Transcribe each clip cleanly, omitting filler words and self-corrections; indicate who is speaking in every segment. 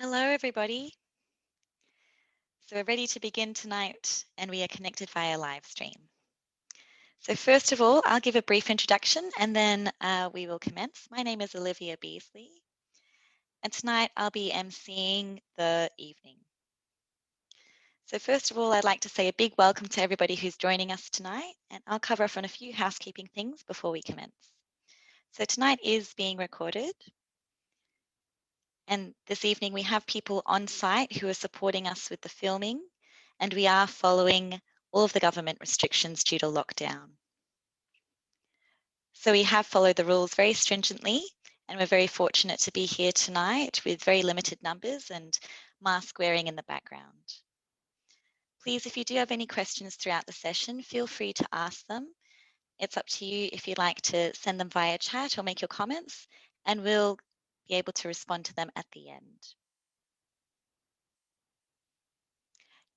Speaker 1: Hello, everybody. So we're ready to begin tonight, and we are connected via live stream. So first of all, I'll give a brief introduction, and then we will commence. My name is Olivia Beasley, and tonight I'll be emceeing the evening. So first of all, I'd like to say a big welcome to everybody who's joining us tonight, and I'll cover off on a few housekeeping things before we commence. So tonight is being recorded. And this evening we have people on site who are supporting us with the filming, and we are following all of the government restrictions due to lockdown. So we have followed the rules very stringently, and we're very fortunate to be here tonight with very limited numbers and mask wearing in the background. Please, if you do have any questions throughout the session, feel free to ask them. It's up to you if you'd like to send them via chat or make your comments, and we'll be able to respond to them at the end.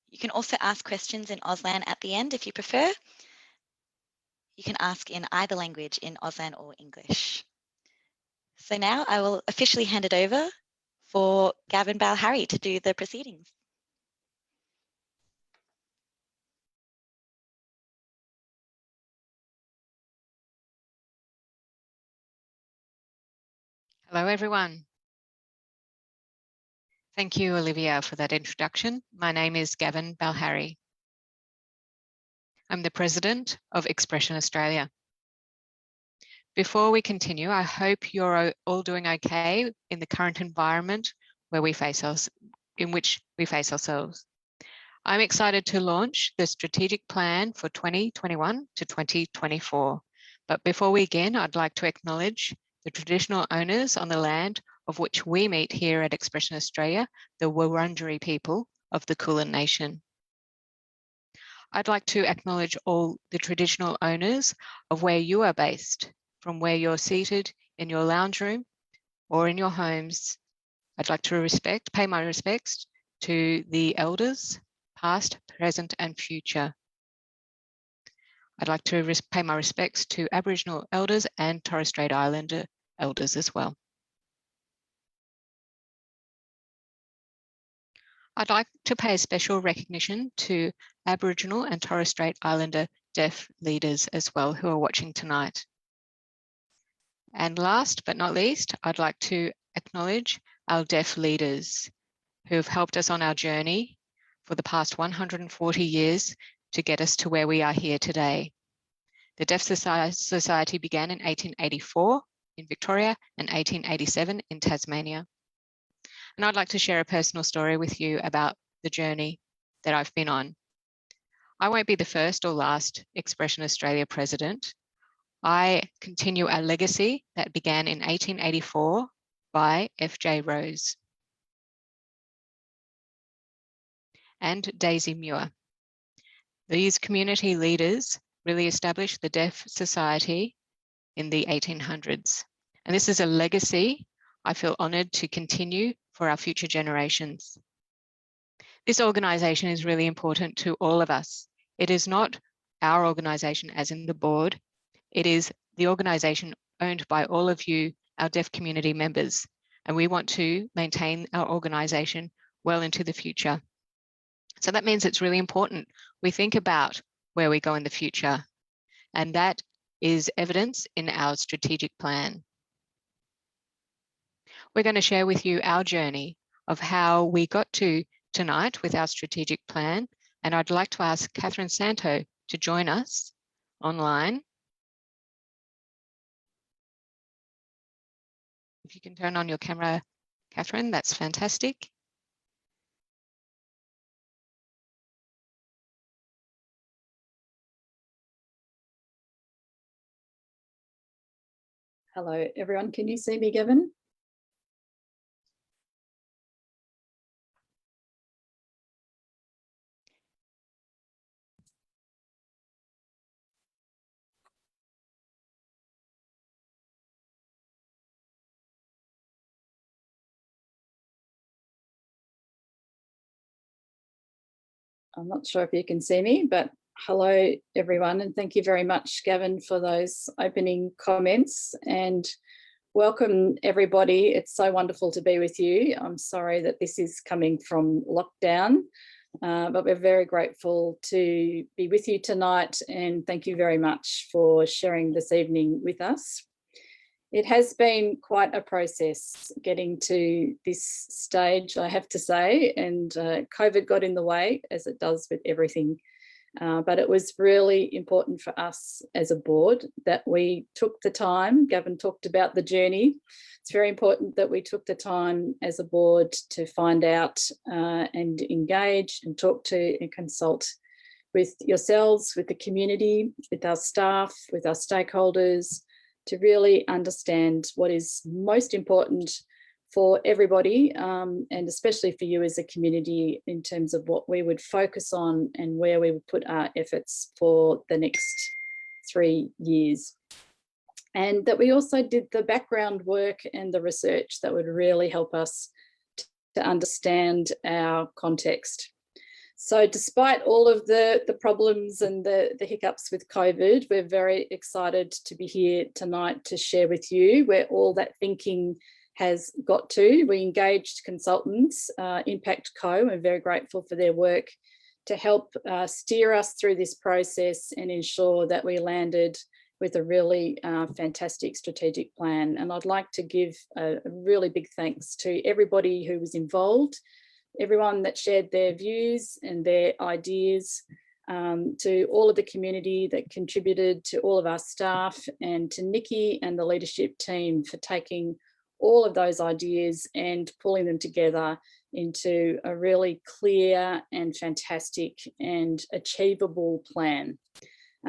Speaker 1: You can also ask questions in Auslan at the end if you prefer. You can ask in either language, in Auslan or English. So now I will officially hand it over for Gavin Balharry to do the proceedings.
Speaker 2: Hello, everyone. Thank you, Olivia, for that introduction. My name is Gavin Balharry. I'm the President of Expression Australia. Before we continue, I hope you're all doing okay in the current environment in which we face ourselves. I'm excited to launch the strategic plan for 2021 to 2024. But before we begin, I'd like to acknowledge the traditional owners on the land of which we meet here at Expression Australia, the Wurundjeri people of the Kulin Nation. I'd like to acknowledge all the traditional owners of where you are based, from where you're seated in your lounge room or in your homes. I'd like to pay my respects to the elders, past, present, and future. I'd like to pay my respects to Aboriginal elders and Torres Strait Islander elders as well. I'd like to pay special recognition to Aboriginal and Torres Strait Islander deaf leaders as well who are watching tonight. And last but not least, I'd like to acknowledge our deaf leaders who have helped us on our journey for the past 140 years to get us to where we are here today. The Deaf Society began in 1884 in Victoria and 1887 in Tasmania. And I'd like to share a personal story with you about the journey that I've been on. I won't be the first or last Expression Australia president. I continue a legacy that began in 1884 by F.J. Rose and Daisy Muir. These community leaders really established the Deaf Society in the 1800s. And this is a legacy I feel honoured to continue for our future generations. This organisation is really important to all of us. It is not our organisation as in the board. It is the organisation owned by all of you, our deaf community members. And we want to maintain our organisation well into the future. So that means it's really important we think about where we go in the future. And that is evidence in our strategic plan. We're going to share with you our journey of how we got to tonight with our strategic plan. And I'd like to ask Catherine Santo to join us online. If you can turn on your camera, Catherine, that's fantastic.
Speaker 3: Hello, everyone. Can you see me, Gavin? I'm not sure if you can see me, but hello, everyone. And thank you very much, Gavin, for those opening comments. And Welcome, everybody. It's so wonderful to be with you. I'm sorry that this is coming from lockdown, but we're very grateful to be with you tonight, and thank you very much for sharing this evening with us. It has been quite a process getting to this stage, I have to say, and COVID got in the way, as it does with everything. But it was really important for us as a board that we took the time. Gavin talked about the journey. It's very important that we took the time as a board to find out and engage and talk to and consult with yourselves, with the community, with our staff, with our stakeholders, to really understand what is most important for everybody, and especially for you as a community, in terms of what we would focus on and where we would put our efforts for the next 3 years. And that we also did the background work and the research that would really help us to understand our context. So despite all of the problems and the hiccups with COVID, we're very excited to be here tonight to share with you where all that thinking has got to. We engaged consultants, Impact Co. We're very grateful for their work to help steer us through this process and ensure that we landed with a really fantastic strategic plan. And I'd like to give a really big thanks to everybody who was involved, everyone that shared their views and their ideas, to all of the community that contributed, to all of our staff, and to Nikki and the leadership team for taking all of those ideas and pulling them together into a really clear and fantastic and achievable plan.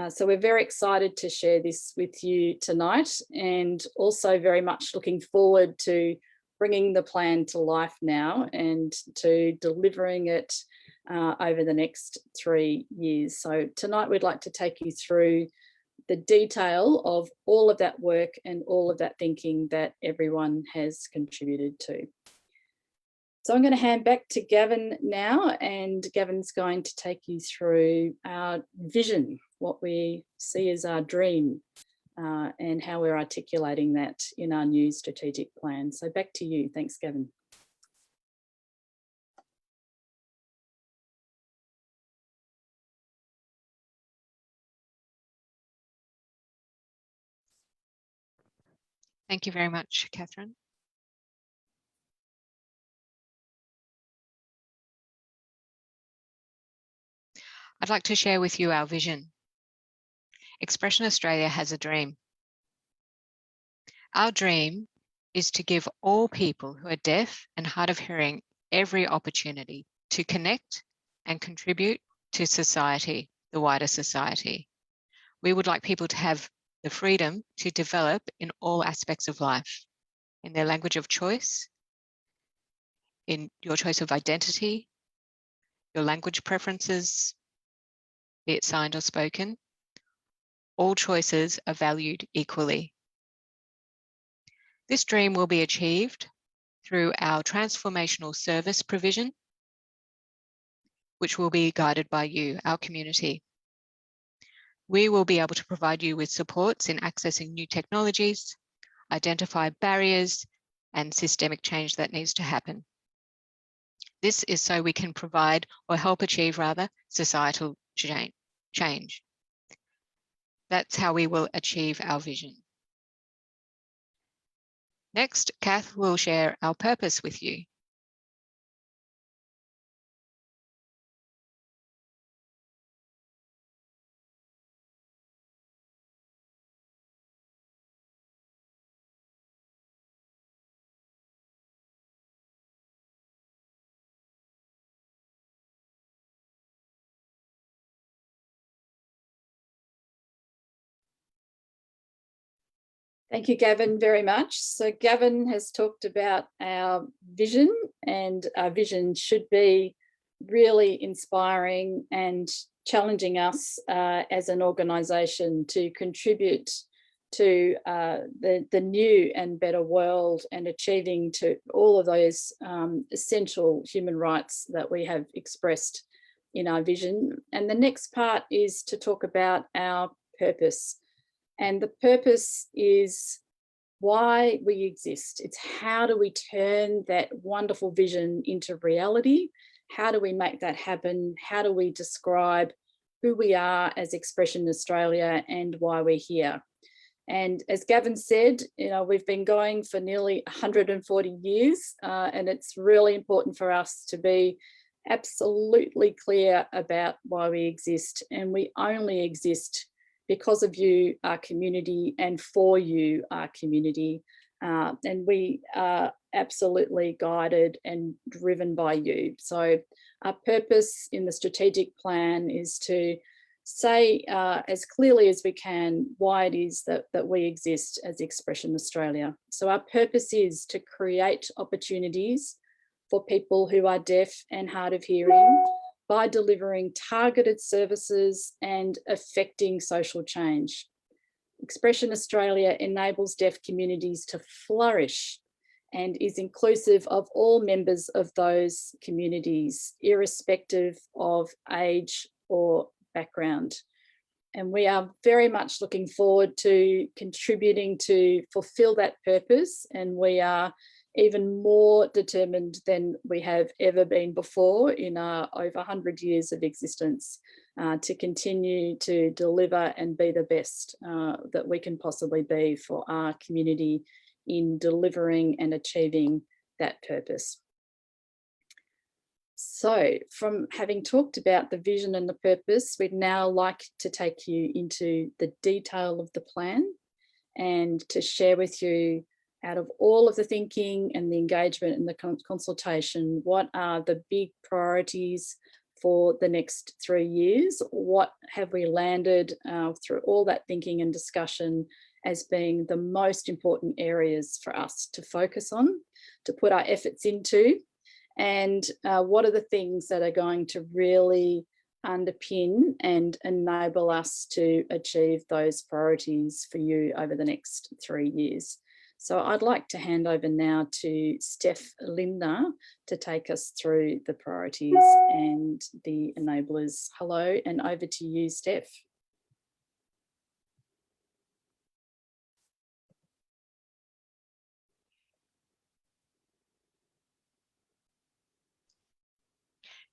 Speaker 3: So we're very excited to share this with you tonight, and also very much looking forward to bringing the plan to life now and to delivering it over the next 3 years. So tonight we'd like to take you through the detail of all of that work and all of that thinking that everyone has contributed to. So I'm going to hand back to Gavin now, and Gavin's going to take you through our vision, what we see as our dream, and how we're articulating that in our new strategic plan. So back to you. Thanks, Gavin.
Speaker 2: Thank you very much, Catherine. I'd like to share with you our vision. Expression Australia has a dream. Our dream is to give all people who are deaf and hard of hearing every opportunity to connect and contribute to society, the wider society. We would like people to have the freedom to develop in all aspects of life, in their language of choice, in your choice of identity, your language preferences, be it signed or spoken. All choices are valued equally. This dream will be achieved through our transformational service provision, which will be guided by you, our community. We will be able to provide you with supports in accessing new technologies, identify barriers and systemic change that needs to happen. This is so we can provide, or help achieve rather, societal change. That's how we will achieve our vision. Next, Kath will share our purpose with you.
Speaker 3: Thank you, Gavin, very much. So Gavin has talked about our vision, and our vision should be really inspiring and challenging us as an organisation to contribute to the new and better world, and achieving to all of those essential human rights that we have expressed in our vision. And the next part is to talk about our purpose. And the purpose is why we exist. It's how do we turn that wonderful vision into reality? How do we make that happen? How do we describe who we are as Expression Australia and why we're here? And as Gavin said, we've been going for nearly 140 years, and it's really important for us to be absolutely clear about why we exist. And we only exist because of you, our community, and for you, our community. And we are absolutely guided and driven by you. So our purpose in the strategic plan is to say as clearly as we can why it is that we exist as Expression Australia. So our purpose is to create opportunities for people who are deaf and hard of hearing by delivering targeted services and affecting social change. Expression Australia enables deaf communities to flourish and is inclusive of all members of those communities, irrespective of age or background. And we are very much looking forward to contributing to fulfill that purpose. And we are even more determined than we have ever been before in our over 100 years of existence to continue to deliver and be the best that we can possibly be for our community in delivering and achieving that purpose. So from having talked about the vision and the purpose, we'd now like to take you into the detail of the plan and to share with you, out of all of the thinking and the engagement and the consultation, what are the big priorities for the next 3 years? What have we landed through all that thinking and discussion as being the most important areas for us to focus on, to put our efforts into? And what are the things that are going to really underpin and enable us to achieve those priorities for you over the next 3 years? So I'd like to hand over now to Steph Lindner to take us through the priorities and the enablers. Hello, and over to you, Steph.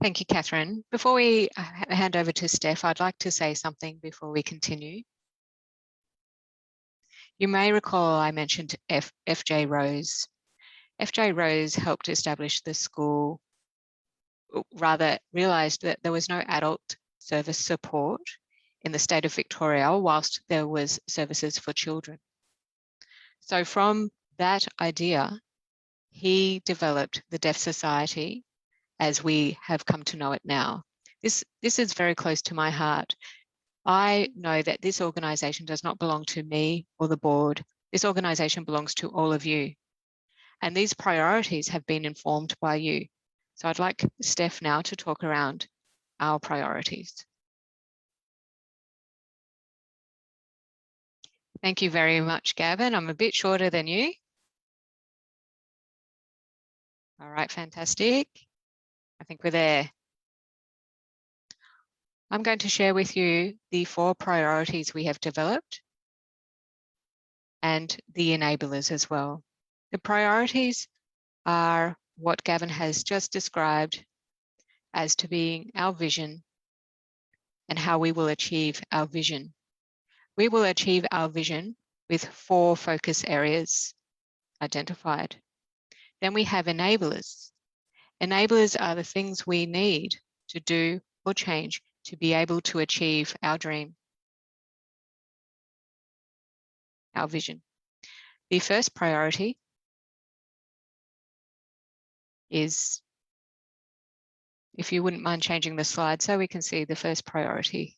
Speaker 2: Thank you, Catherine. Before we hand over to Steph, I'd like to say something before we continue. You may recall I mentioned FJ Rose. FJ Rose helped establish the school, rather realised that there was no adult service support in the state of Victoria whilst there was services for children. So from that idea, he developed the Deaf Society as we have come to know it now. This is very close to my heart. I know that this organisation does not belong to me or the board. This organisation belongs to all of you. And these priorities have been informed by you. So I'd like Steph now to talk around our priorities. Thank you very much, Gavin. I'm a bit shorter than you. All right, fantastic. I think we're there. I'm going to share with you the 4 priorities we have developed and the enablers as well. The priorities are what Gavin has just described as to being our vision and how we will achieve our vision. We will achieve our vision with 4 focus areas identified. Then we have enablers. Enablers are the things we need to do or change to be able to achieve our dream, our vision. The first priority is, if you wouldn't mind changing the slide so we can see the first priority.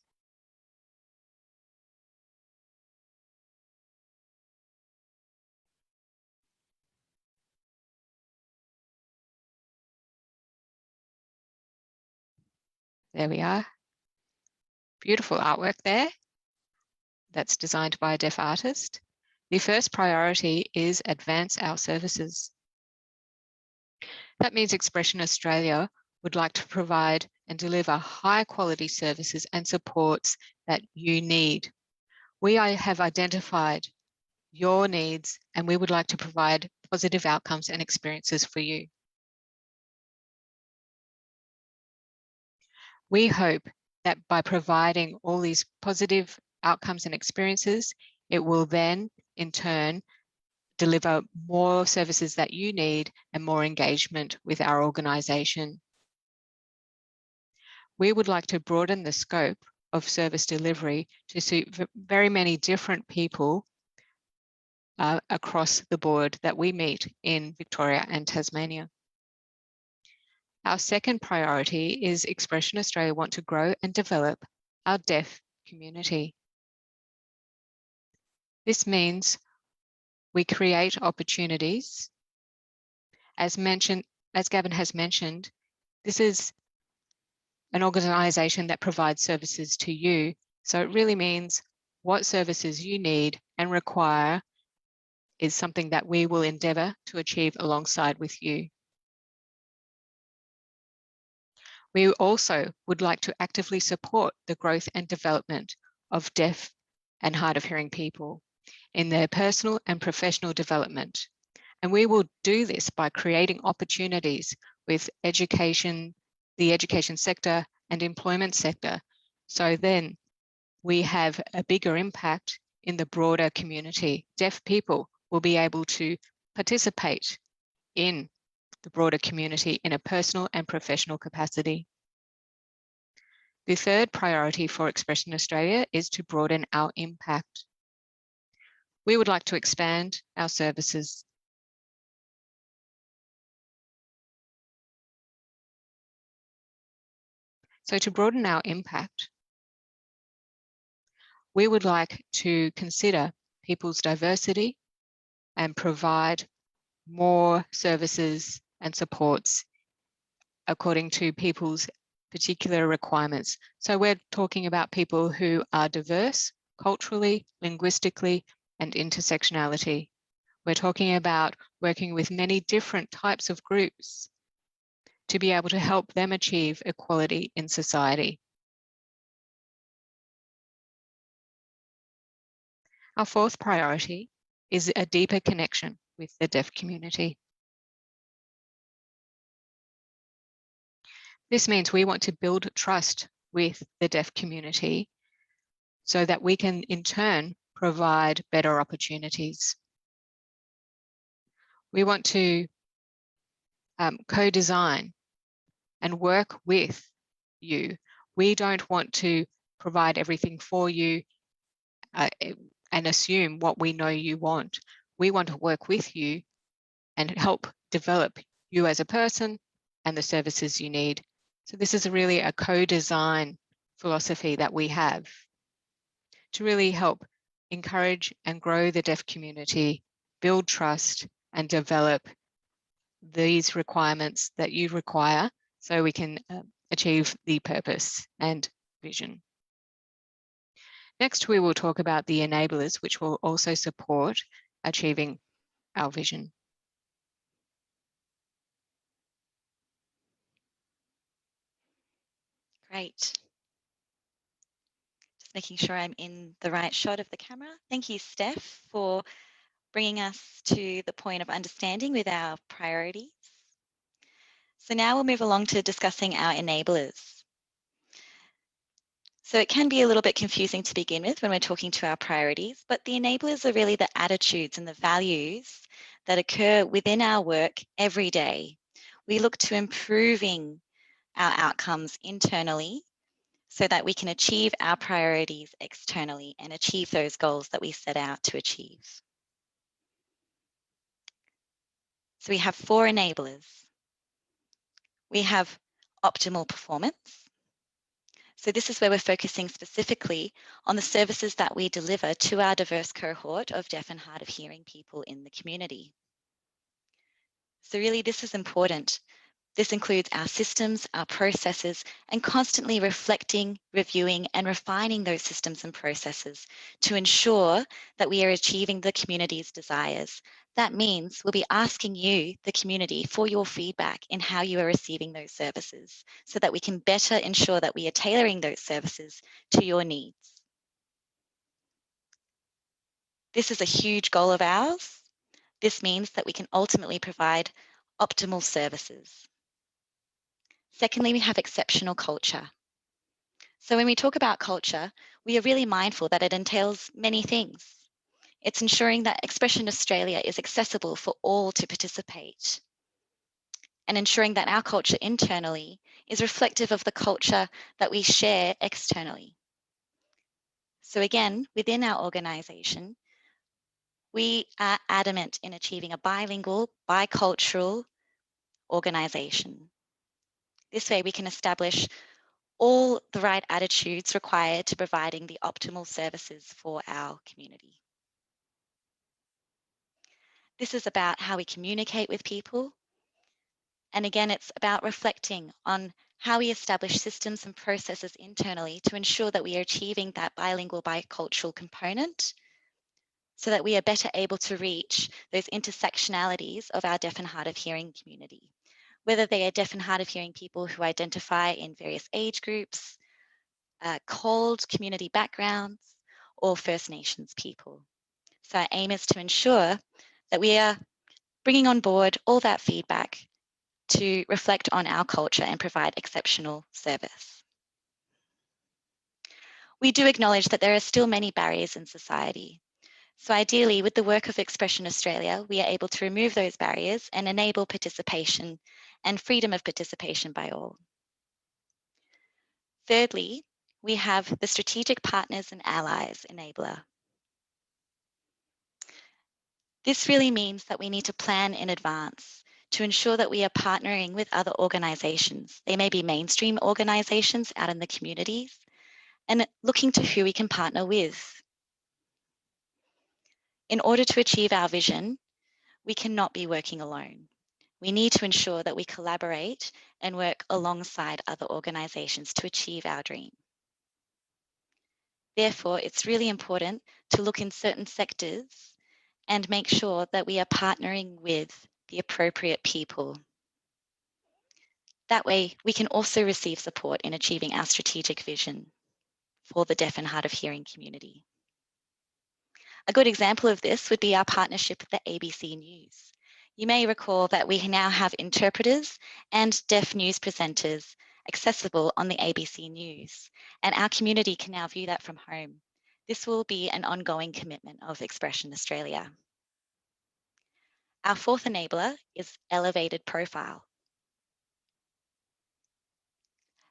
Speaker 2: There we are. Beautiful artwork there. That's designed by a deaf artist. The first priority is advance our services. That means Expression Australia would like to provide and deliver high quality services and supports that you need. We have identified your needs, and we would like to provide positive outcomes and experiences for you. We hope that by providing all these positive outcomes and experiences, it will then, in turn, deliver more services that you need and more engagement with our organisation. We would like to broaden the scope of service delivery to suit very many different people across the board that we meet in Victoria and Tasmania. Our second priority is Expression Australia want to grow and develop our deaf community. This means we create opportunities. As Gavin has mentioned, this is an organisation that provides services to you. So it really means what services you need and require is something that we will endeavour to achieve alongside with you. We also would like to actively support the growth and development of deaf and hard of hearing people in their personal and professional development. And we will do this by creating opportunities with education, the education sector and employment sector. So then we have a bigger impact in the broader community. Deaf people will be able to participate in the broader community in a personal and professional capacity. The third priority for Expression Australia is to broaden our impact. We would like to expand our services. So to broaden our impact, we would like to consider people's diversity and provide more services and supports according to people's particular requirements. So we're talking about people who are diverse culturally, linguistically, and intersectionality. We're talking about working with many different types of groups to be able to help them achieve equality in society. Our fourth priority is a deeper connection with the deaf community. This means we want to build trust with the deaf community so that we can in turn provide better opportunities. We want to co-design and work with you. We don't want to provide everything for you and assume what we know you want. We want to work with you and help develop you as a person and the services you need. So this is really a co-design philosophy that we have to really help encourage and grow the deaf community, build trust and develop these requirements that you require so we can achieve the purpose and vision. Next, we will talk about the enablers, which will also support achieving our vision.
Speaker 1: Great. Just making sure I'm in the right shot of the camera. Thank you, Steph, for bringing us to the point of understanding with our priorities. So now we'll move along to discussing our enablers. So it can be a little bit confusing to begin with when we're talking to our priorities, but the enablers are really the attitudes and the values that occur within our work every day. We look to improving our outcomes internally so that we can achieve our priorities externally and achieve those goals that we set out to achieve. So we have 4 enablers. We have optimal performance. So this is where we're focusing specifically on the services that we deliver to our diverse cohort of deaf and hard of hearing people in the community. So really this is important. This includes our systems, our processes, and constantly reflecting, reviewing, and refining those systems and processes to ensure that we are achieving the community's desires. That means we'll be asking you, the community, for your feedback in how you are receiving those services so that we can better ensure that we are tailoring those services to your needs. This is a huge goal of ours. This means that we can ultimately provide optimal services. Secondly, we have exceptional culture. So when we talk about culture, we are really mindful that it entails many things. It's ensuring that Expression Australia is accessible for all to participate, and ensuring that our culture internally is reflective of the culture that we share externally. So again, within our organisation, we are adamant in achieving a bilingual, bicultural organisation. This way we can establish all the right attitudes required to providing the optimal services for our community. This is about how we communicate with people. And again, it's about reflecting on how we establish systems and processes internally to ensure that we are achieving that bilingual, bicultural component so that we are better able to reach those intersectionalities of our deaf and hard of hearing community, whether they are deaf and hard of hearing people who identify in various age groups, CALD community backgrounds, or First Nations people. So our aim is to ensure that we are bringing on board all that feedback to reflect on our culture and provide exceptional service. We do acknowledge that there are still many barriers in society. So ideally, with the work of Expression Australia, we are able to remove those barriers and enable participation and freedom of participation by all. Thirdly, we have the Strategic Partners and Allies enabler. This really means that we need to plan in advance to ensure that we are partnering with other organisations. They may be mainstream organisations out in the communities, and looking to who we can partner with. In order to achieve our vision, we cannot be working alone. We need to ensure that we collaborate and work alongside other organisations to achieve our dream. Therefore, it's really important to look in certain sectors and make sure that we are partnering with the appropriate people. That way, we can also receive support in achieving our strategic vision for the deaf and hard of hearing community. A good example of this would be our partnership with the ABC News. You may recall that we now have interpreters and deaf news presenters accessible on the ABC News, and our community can now view that from home. This will be an ongoing commitment of Expression Australia. Our fourth enabler is elevated profile.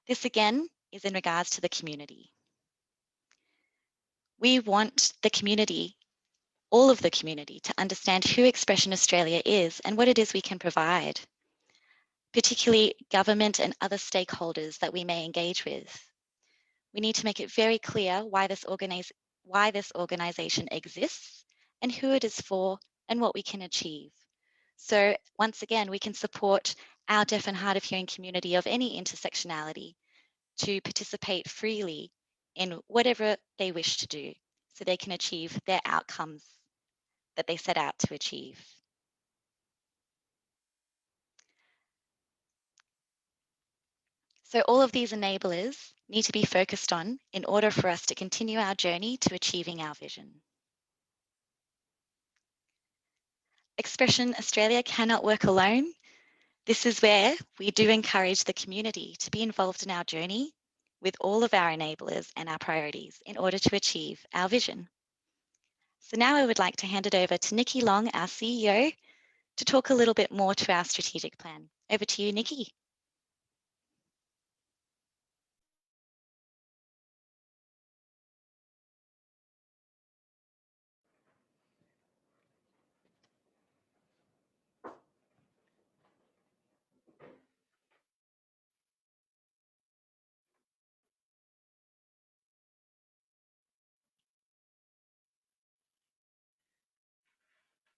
Speaker 1: This again is in regards to the community. We want the community, all of the community, to understand who Expression Australia is and what it is we can provide, particularly government and other stakeholders that we may engage with. We need to make it very clear why this organisation exists and who it is for and what we can achieve. So once again, we can support our deaf and hard of hearing community of any intersectionality to participate freely in whatever they wish to do so they can achieve their outcomes that they set out to achieve. So all of these enablers need to be focused on in order for us to continue our journey to achieving our vision. Expression Australia cannot work alone. This is where we do encourage the community to be involved in our journey with all of our enablers and our priorities in order to achieve our vision. So now I would like to hand it over to Nikki Long, our CEO, to talk a little bit more to our strategic plan. Over to you, Nikki.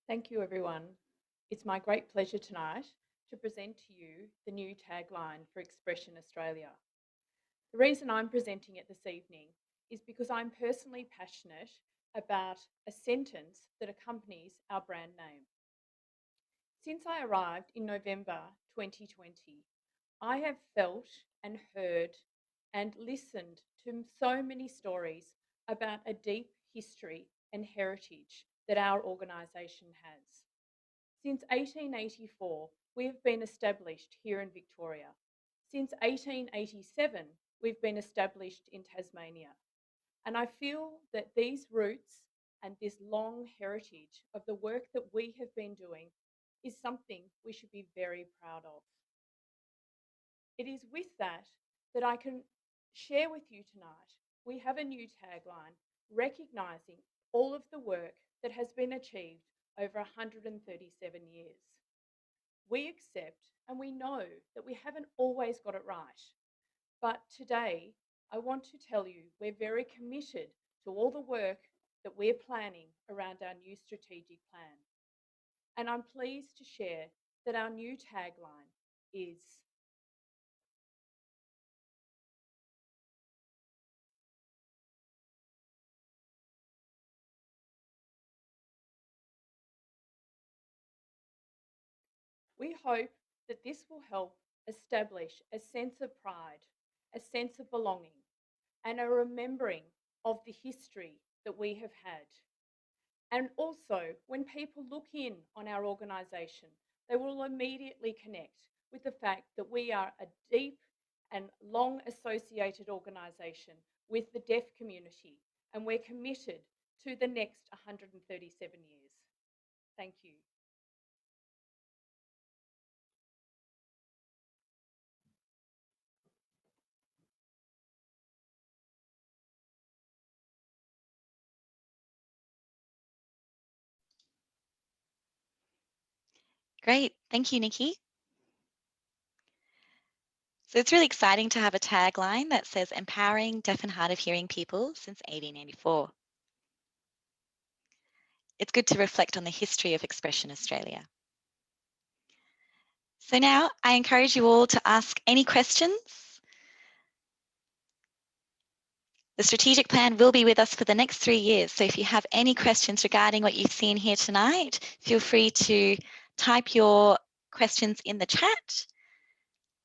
Speaker 4: Thank you, everyone. It's my great pleasure tonight to present to you the new tagline for Expression Australia. The reason I'm presenting it this evening is because I'm personally passionate about a sentence that accompanies our brand name. Since I arrived in November 2020, I have felt and heard and listened to so many stories about a deep history and heritage that our organisation has. Since 1884, we have been established here in Victoria. Since 1887, we've been established in Tasmania. And I feel that these roots and this long heritage of the work that we have been doing is something we should be very proud of. It is with that that I can share with you tonight. We have a new tagline recognising all of the work that has been achieved over 137 years. We accept and we know that we haven't always got it right. But today, I want to tell you we're very committed to all the work that we're planning around our new strategic plan. And I'm pleased to share that our new tagline is we hope that this will help establish a sense of pride, a sense of belonging, and a remembering of the history that we have had. And also, when people look in on our organisation, they will immediately connect with the fact that we are a deep and long associated organisation with the deaf community, and we're committed to the next 137 years. Thank you.
Speaker 1: Great. Thank you, Nikki. So it's really exciting to have a tagline that says empowering deaf and hard of hearing people since 1884. It's good to reflect on the history of Expression Australia. So now I encourage you all to ask any questions. The strategic plan will be with us for the next 3 years. So if you have any questions regarding what you've seen here tonight, feel free to type your questions in the chat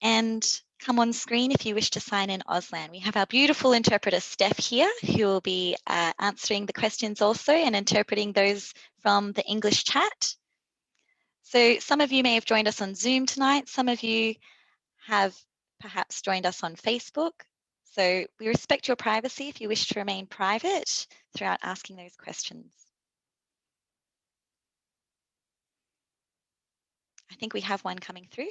Speaker 1: and come on screen if you wish to sign in Auslan. We have our beautiful interpreter, Steph, here, who will be answering the questions also and interpreting those from the English chat. So some of you may have joined us on Zoom tonight. Some of you have perhaps joined us on Facebook. So we respect your privacy if you wish to remain private throughout asking those questions. I think we have one coming through.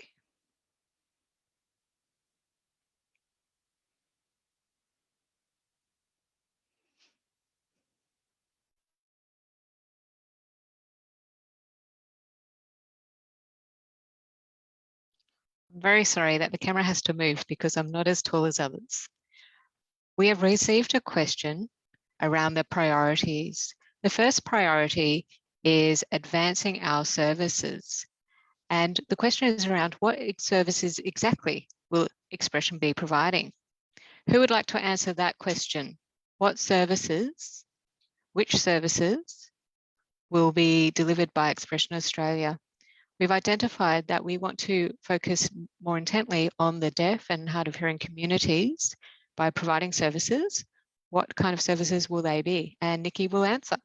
Speaker 2: I'm very sorry that the camera has to move because I'm not as tall as others. We have received a question around the priorities. The first priority is advancing our services. And the question is around what services exactly will Expression be providing? Who would like to answer that question? What services, which services will be delivered by Expression Australia? We've identified that we want to focus more intently on the deaf and hard of hearing communities by providing services. What kind of services will they be? And Nikki will answer.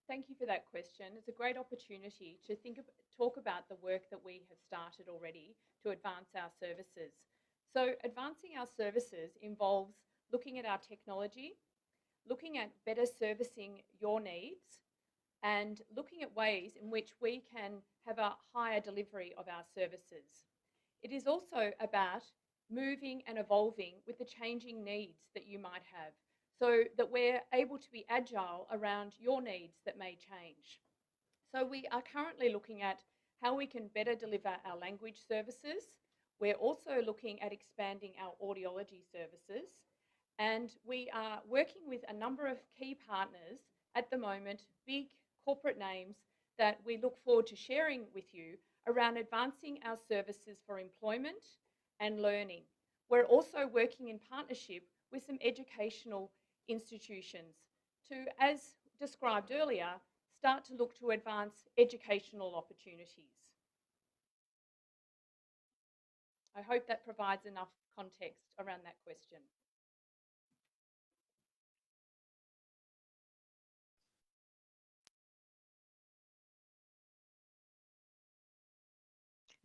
Speaker 4: Thank you for that question. It's a great opportunity to talk about the work that we have started already to advance our services. So advancing our services involves looking at our technology, looking at better servicing your needs, and looking at ways in which we can have a higher delivery of our services. It is also about moving and evolving with the changing needs that you might have, so that we're able to be agile around your needs that may change. So we are currently looking at how we can better deliver our language services. We're also looking at expanding our audiology services. And we are working with a number of key partners at the moment, big corporate names that we look forward to sharing with you around advancing our services for employment and learning. We're also working in partnership with some educational institutions to, as described earlier, start to look to advance educational opportunities. I hope that provides enough context around that question.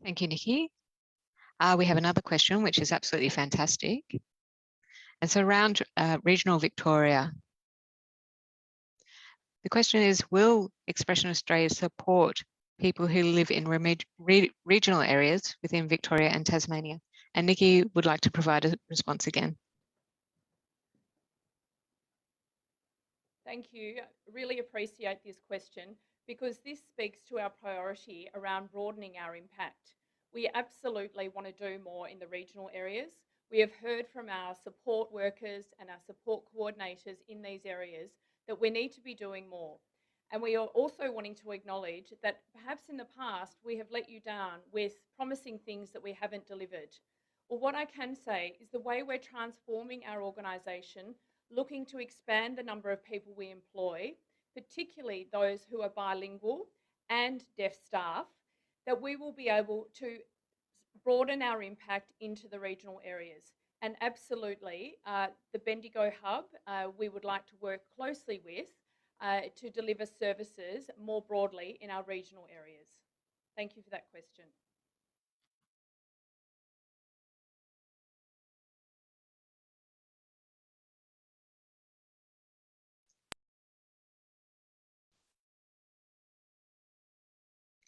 Speaker 2: Thank you, Nikki. We have another question, which is absolutely fantastic. It's around regional Victoria. The question is, will Expression Australia support people who live in regional areas within Victoria and Tasmania? And Nikki would like to provide a response again.
Speaker 4: Thank you. I really appreciate this question because this speaks to our priority around broadening our impact. We absolutely want to do more in the regional areas. We have heard from our support workers and our support coordinators in these areas that we need to be doing more. And we are also wanting to acknowledge that perhaps in the past we have let you down with promising things that we haven't delivered. Well, what I can say is the way we're transforming our organisation, looking to expand the number of people we employ, particularly those who are bilingual and deaf staff, that we will be able to broaden our impact into the regional areas. And absolutely, the Bendigo Hub, we would like to work closely with to deliver services more broadly in our regional areas. Thank you for that question.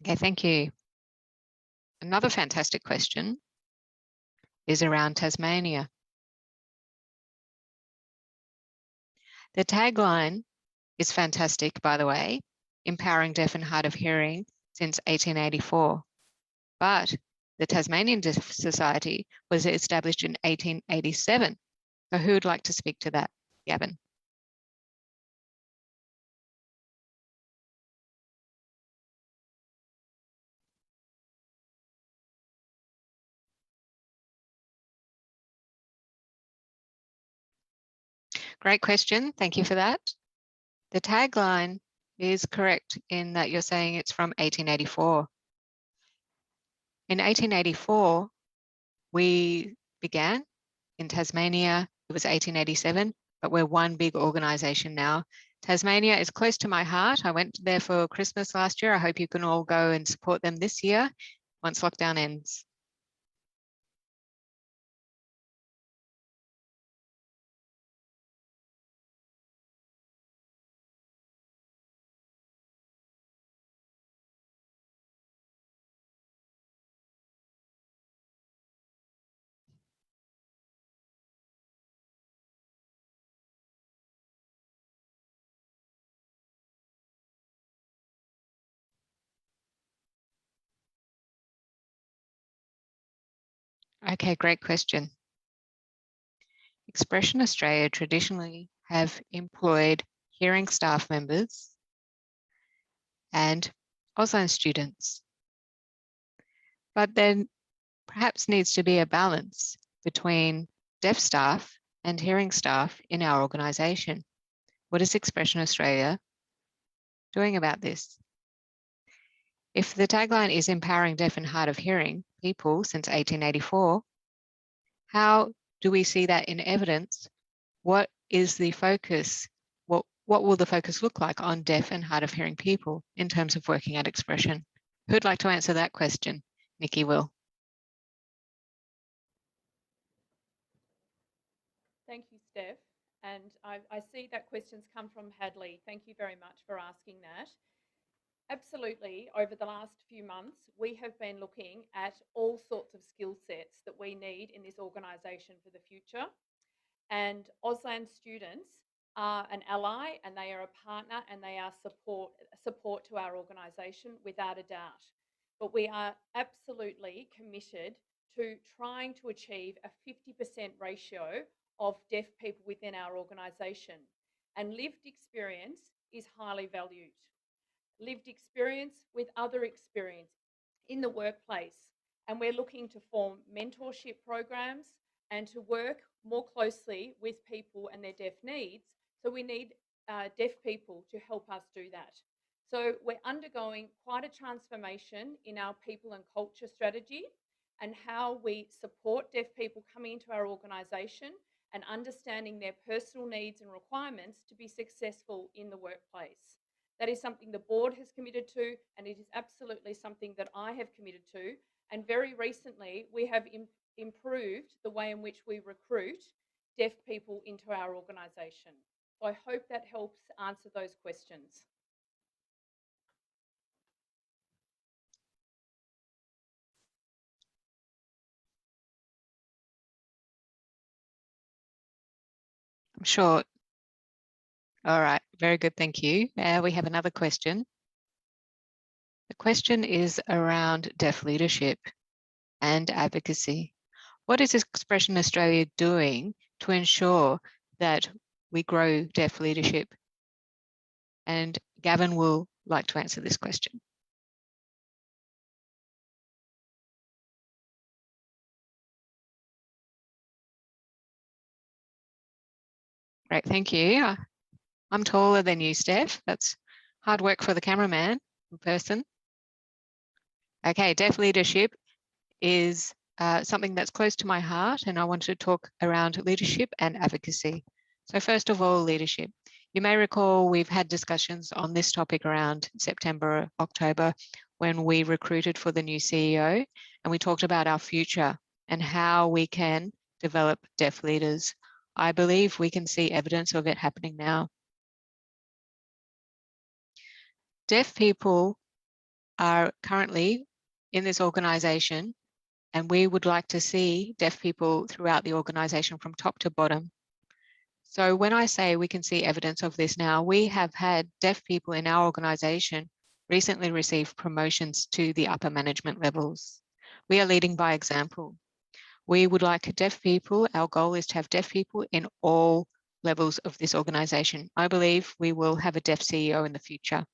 Speaker 2: Okay, thank you. Another fantastic question is around Tasmania. The tagline is fantastic, by the way, empowering deaf and hard of hearing since 1884. But the Tasmanian Deaf Society was established in 1887. So who would like to speak to that? Gavin. Great question. Thank you for that. The tagline is correct in that you're saying it's from 1884. In 1884, we began in Tasmania. It was 1887, but we're one big organisation now. Tasmania is close to my heart. I went there for Christmas last year. I hope you can all go and support them this year once lockdown ends. Okay, great question. Expression Australia traditionally have employed hearing staff members and Auslan students. But there perhaps needs to be a balance between deaf staff and hearing staff in our organisation. What is Expression Australia doing about this? If the tagline is empowering deaf and hard of hearing people since 1884, how do we see that in evidence? What is the focus? What will the focus look like on deaf and hard of hearing people in terms of working at Expression? Who'd like to answer that question? Nikki will.
Speaker 4: Thank you, Steph. And I see that question's come from Hadley. Thank you very much for asking that. Absolutely, over the last few months, we have been looking at all sorts of skill sets that we need in this organisation for the future. And Auslan students are an ally and they are a partner and they are support to our organisation without a doubt. But we are absolutely committed to trying to achieve a 50% ratio of deaf people within our organisation. And lived experience is highly valued. Lived experience with other experience in the workplace. And we're looking to form mentorship programs and to work more closely with people and their deaf needs. So we need deaf people to help us do that. So we're undergoing quite a transformation in our people and culture strategy and how we support deaf people coming into our organisation and understanding their personal needs and requirements to be successful in the workplace. That is something the board has committed to, and it is absolutely something that I have committed to. And very recently, we have improved the way in which we recruit deaf people into our organisation. So I hope that helps answer those questions.
Speaker 2: I'm sure. All right, very good, thank you. We have another question. The question is around deaf leadership and advocacy. What is Expression Australia doing to ensure that we grow deaf leadership? And Gavin will like to answer this question. Great, thank you. I'm taller than you, Steph. That's hard work for the cameraman in person. Okay, deaf leadership is something that's close to my heart, and I want to talk around leadership and advocacy. So first of all, leadership. You may recall we've had discussions on this topic around September, October, when we recruited for the new CEO, and we talked about our future and how we can develop deaf leaders. I believe we can see evidence of it happening now. Deaf people are currently in this organisation, and we would like to see deaf people throughout the organisation from top to bottom. So when I say we can see evidence of this now, we have had deaf people in our organisation recently receive promotions to the upper management levels. We are leading by example. We would like deaf people, our goal is to have deaf people in all levels of this organisation. I believe we will have a deaf CEO in the future.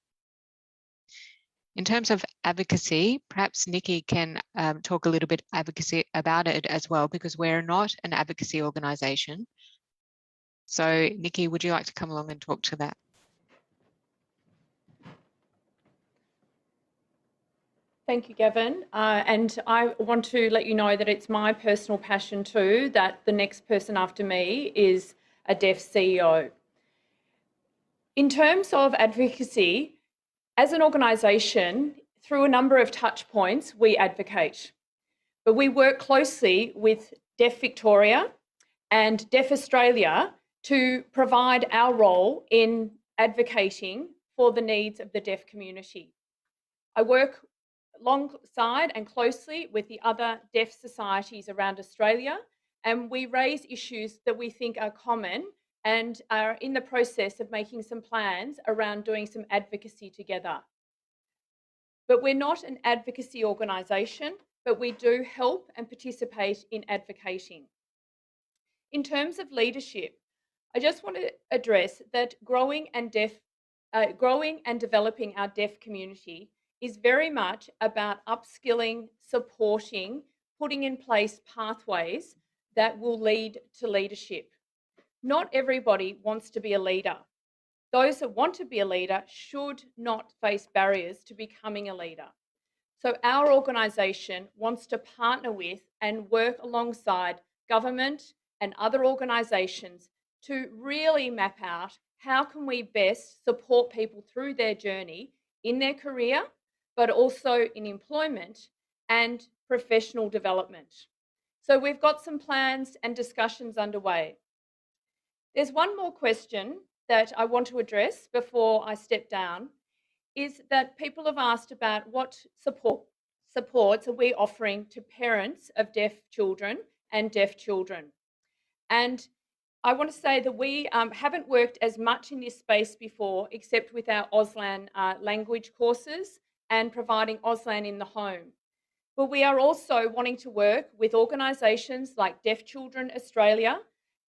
Speaker 2: In terms of advocacy, perhaps Nikki can talk a little bit advocacy about it as well, because we're not an advocacy organisation. So Nikki, would you like to come along and talk to that?
Speaker 4: Thank you, Gavin. And I want to let you know that it's my personal passion too, that the next person after me is a deaf CEO. In terms of advocacy, as an organisation, through a number of touch points, we advocate. But we work closely with Deaf Victoria and Deaf Australia to provide our role in advocating for the needs of the deaf community. I work alongside and closely with the other deaf societies around Australia, and we raise issues that we think are common and are in the process of making some plans around doing some advocacy together. But we're not an advocacy organisation, but we do help and participate in advocating. In terms of leadership, I just want to address that growing and developing our deaf community is very much about upskilling, supporting, putting in place pathways that will lead to leadership. Not everybody wants to be a leader. Those that want to be a leader should not face barriers to becoming a leader. So our organisation wants to partner with and work alongside government and other organisations to really map out how can we best support people through their journey in their career, but also in employment and professional development. So we've got some plans and discussions underway. There's one more question that I want to address before I step down, is that people have asked about what supports are we offering to parents of deaf children and deaf children. And I want to say that we haven't worked as much in this space before, except with our Auslan language courses and providing Auslan in the home. But we are also wanting to work with organisations like Deaf Children Australia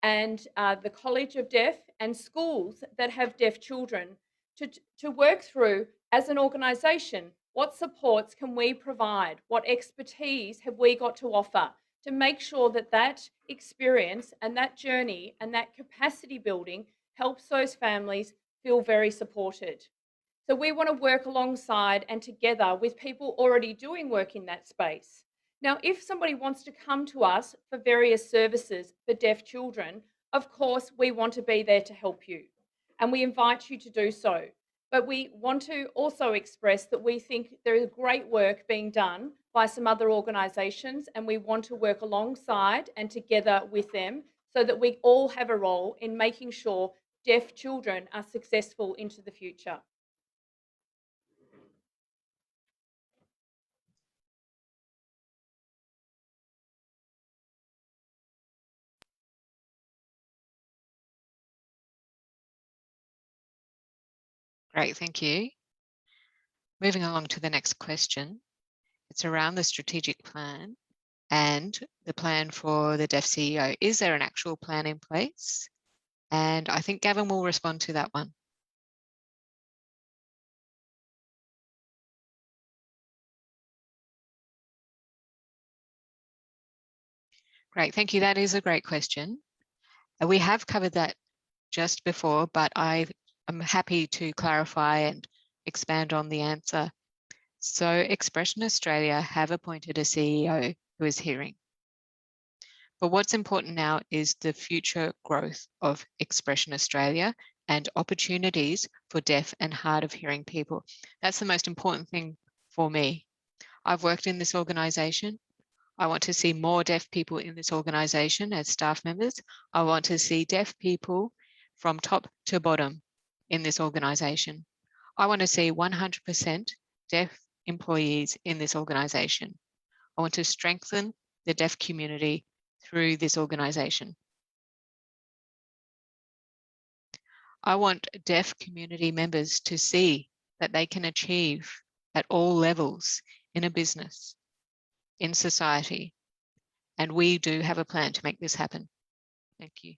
Speaker 4: and the College of Deaf and schools that have deaf children to work through, as an organisation, what supports can we provide, what expertise have we got to offer to make sure that that experience and that journey and that capacity building helps those families feel very supported. So we want to work alongside and together with people already doing work in that space. Now, if somebody wants to come to us for various services for deaf children, of course, we want to be there to help you. And we invite you to do so. But we want to also express that we think there is great work being done by some other organisations, and we want to work alongside and together with them so that we all have a role in making sure deaf children are successful into the future.
Speaker 2: Great, thank you. Moving along to the next question. It's around the strategic plan and the plan for the Deaf CEO. Is there an actual plan in place? And I think Gavin will respond to that one. Great, thank you. That is a great question. We have covered that just before, but I'm happy to clarify and expand on the answer. So Expression Australia have appointed a CEO who is hearing. But what's important now is the future growth of Expression Australia and opportunities for deaf and hard of hearing people. That's the most important thing for me. I've worked in this organisation. I want to see more deaf people in this organisation as staff members. I want to see deaf people from top to bottom in this organisation. I want to see 100% deaf employees in this organisation. I want to strengthen the deaf community through this organisation. I want deaf community members to see that they can achieve at all levels in a business, in society, and we do have a plan to make this happen. Thank you.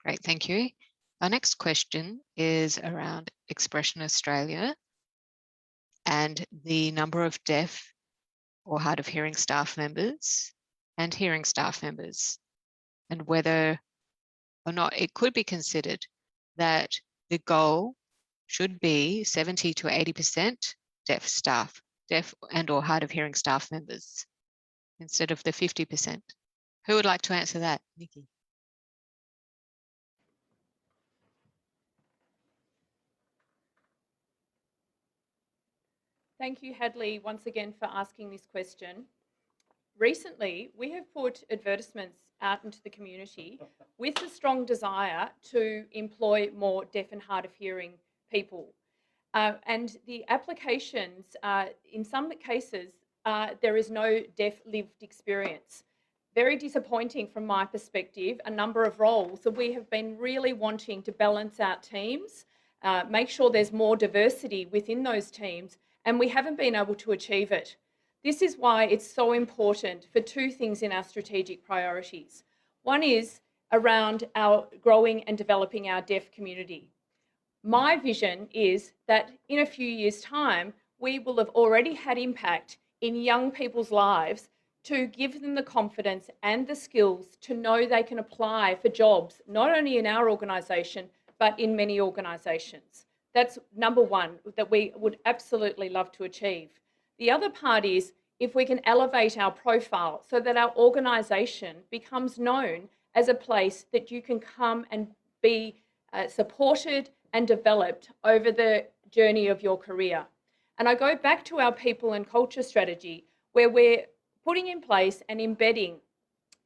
Speaker 2: Great, thank you. Our next question is around Expression Australia and the number of deaf or hard of hearing staff members and hearing staff members, and whether or not it could be considered that the goal should be 70 to 80% deaf staff, deaf and or hard of hearing staff members, instead of the 50%. Who would like to answer that? Nikki.
Speaker 4: Thank you, Hadley, once again for asking this question. Recently, we have put advertisements out into the community with a strong desire to employ more deaf and hard of hearing people. And the applications, in some cases, there is no deaf lived experience. Very disappointing from my perspective, a number of roles that we have been really wanting to balance out teams, make sure there's more diversity within those teams, and we haven't been able to achieve it. This is why it's so important for two things in our strategic priorities. One is around our growing and developing our deaf community. My vision is that in a few years' time, we will have already had impact in young people's lives to give them the confidence and the skills to know they can apply for jobs, not only in our organisation, but in many organisations. That's number one that we would absolutely love to achieve. The other part is if we can elevate our profile so that our organisation becomes known as a place that you can come and be supported and developed over the journey of your career. And I go back to our people and culture strategy, where we're putting in place and embedding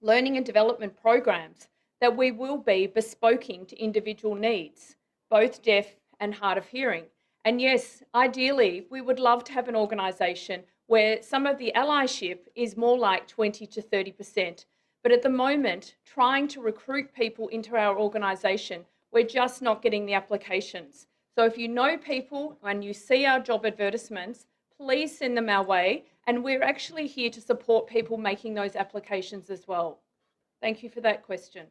Speaker 4: learning and development programs that we will be bespoking to individual needs, both deaf and hard of hearing. And yes, ideally, we would love to have an organisation where some of the allyship is more like 20 to 30%. But at the moment, trying to recruit people into our organisation, we're just not getting the applications. So if you know people and you see our job advertisements, please send them our way. And we're actually here to support people making those applications as well. Thank you for that question.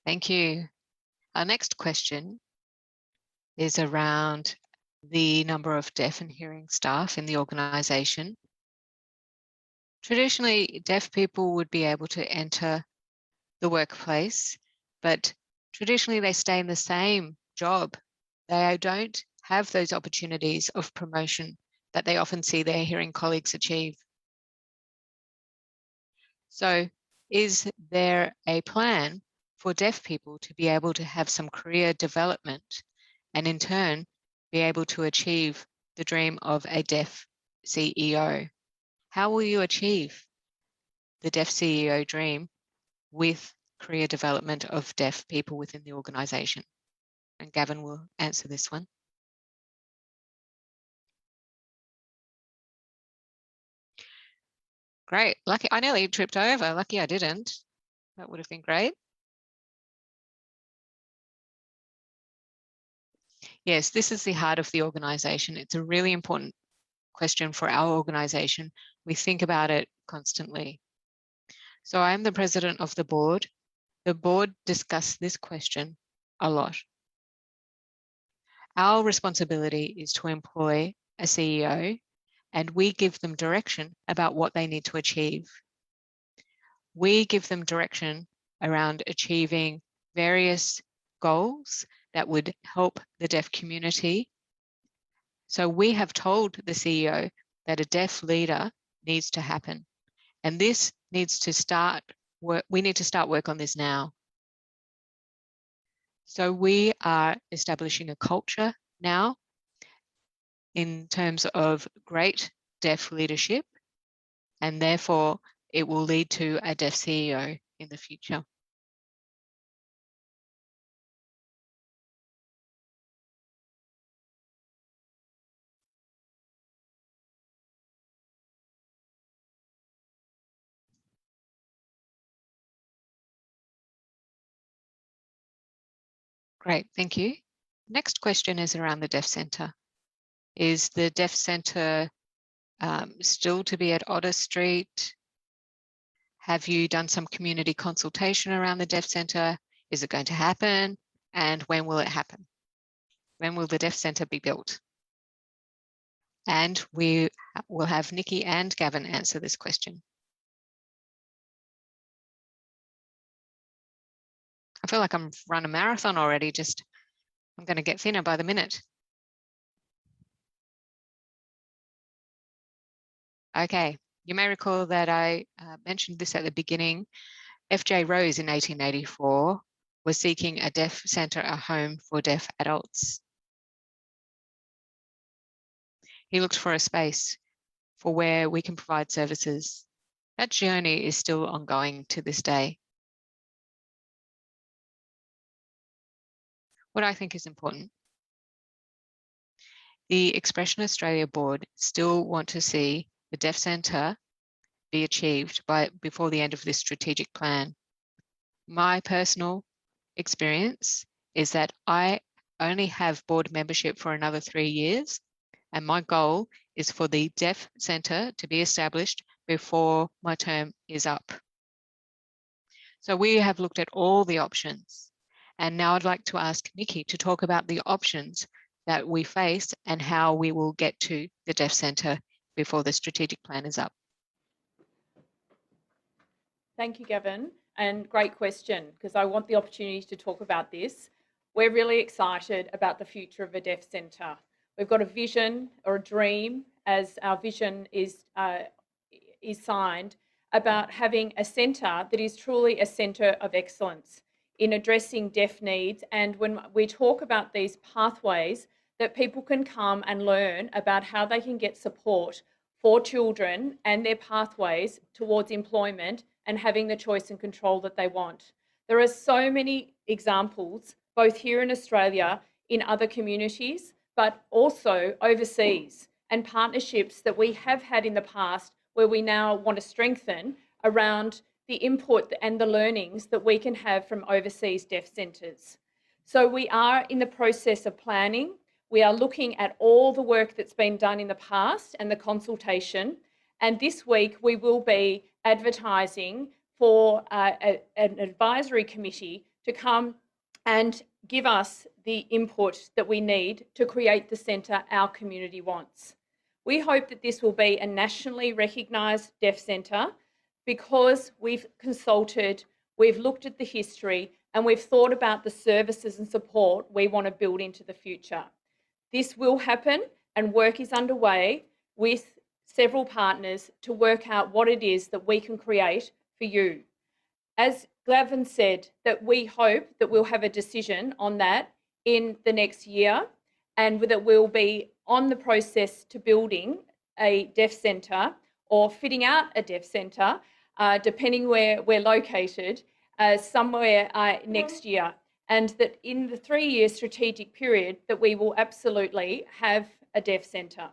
Speaker 2: Thank you. Our next question is around the number of deaf and hearing staff in the organisation. Traditionally, deaf people would be able to enter the workplace, but traditionally they stay in the same job. They don't have those opportunities of promotion that they often see their hearing colleagues achieve. So is there a plan for deaf people to be able to have some career development and in turn be able to achieve the dream of a deaf CEO? How will you achieve the deaf CEO dream with career development of deaf people within the organisation? And Gavin will answer this one. Great. Lucky, I nearly tripped over. Lucky I didn't. That would have been great. Yes, this is the heart of the organisation. It's a really important question for our organisation. We think about it constantly. So I'm the president of the board. The board discussed this question a lot. Our responsibility is to employ a CEO and we give them direction about what they need to achieve. We give them direction around achieving various goals that would help the deaf community. So we have told the CEO that a deaf leader needs to happen. And this needs to start work. We need to start work on this now. So we are establishing a culture now in terms of great deaf leadership, and therefore it will lead to a deaf CEO in the future. Great, thank you. Next question is around the Deaf Centre. Is the Deaf Centre still to be at Otter Street? Have you done some community consultation around the Deaf Centre? Is it going to happen? And when will it happen? When will the Deaf Centre be built? And we will have Nikki and Gavin answer this question. I feel like I'm run a marathon already, I'm going to get thinner by the minute. Okay, you may recall that I mentioned this at the beginning. F.J. Rose in 1884 was seeking a deaf centre, a home for deaf adults. He looked for a space for where we can provide services. That journey is still ongoing to this day. What I think is important, the Expression Australia board still want to see the Deaf Centre be achieved before the end of this strategic plan. My personal experience is that I only have board membership for another 3 years, and my goal is for the Deaf Centre to be established before my term is up. So we have looked at all the options, and now I'd like to ask Nikki to talk about the options that we face and how we will get to the Deaf Centre before the strategic plan is up.
Speaker 4: Thank you, Gavin, and great question, because I want the opportunity to talk about this. We're really excited about the future of a Deaf Centre. We've got a vision or a dream, as our vision is signed, about having a centre that is truly a centre of excellence in addressing deaf needs. And when we talk about these pathways, that people can come and learn about how they can get support for children and their pathways towards employment and having the choice and control that they want. There are so many examples, both here in Australia, in other communities, but also overseas, and partnerships that we have had in the past where we now want to strengthen around the input and the learnings that we can have from overseas deaf centres. So we are in the process of planning. We are looking at all the work that's been done in the past and the consultation. And this week we will be advertising for an advisory committee to come and give us the input that we need to create the centre our community wants. We hope that this will be a nationally recognised deaf centre because we've consulted, we've looked at the history, and we've thought about the services and support we want to build into the future. This will happen, and work is underway with several partners to work out what it is that we can create for you. As Gavin said, that we hope that we'll have a decision on that in the next year, and that we'll be on the process to building a deaf centre or fitting out a deaf centre, depending where we're located, somewhere next year. And that in the 3-year strategic period that we will absolutely have a deaf centre.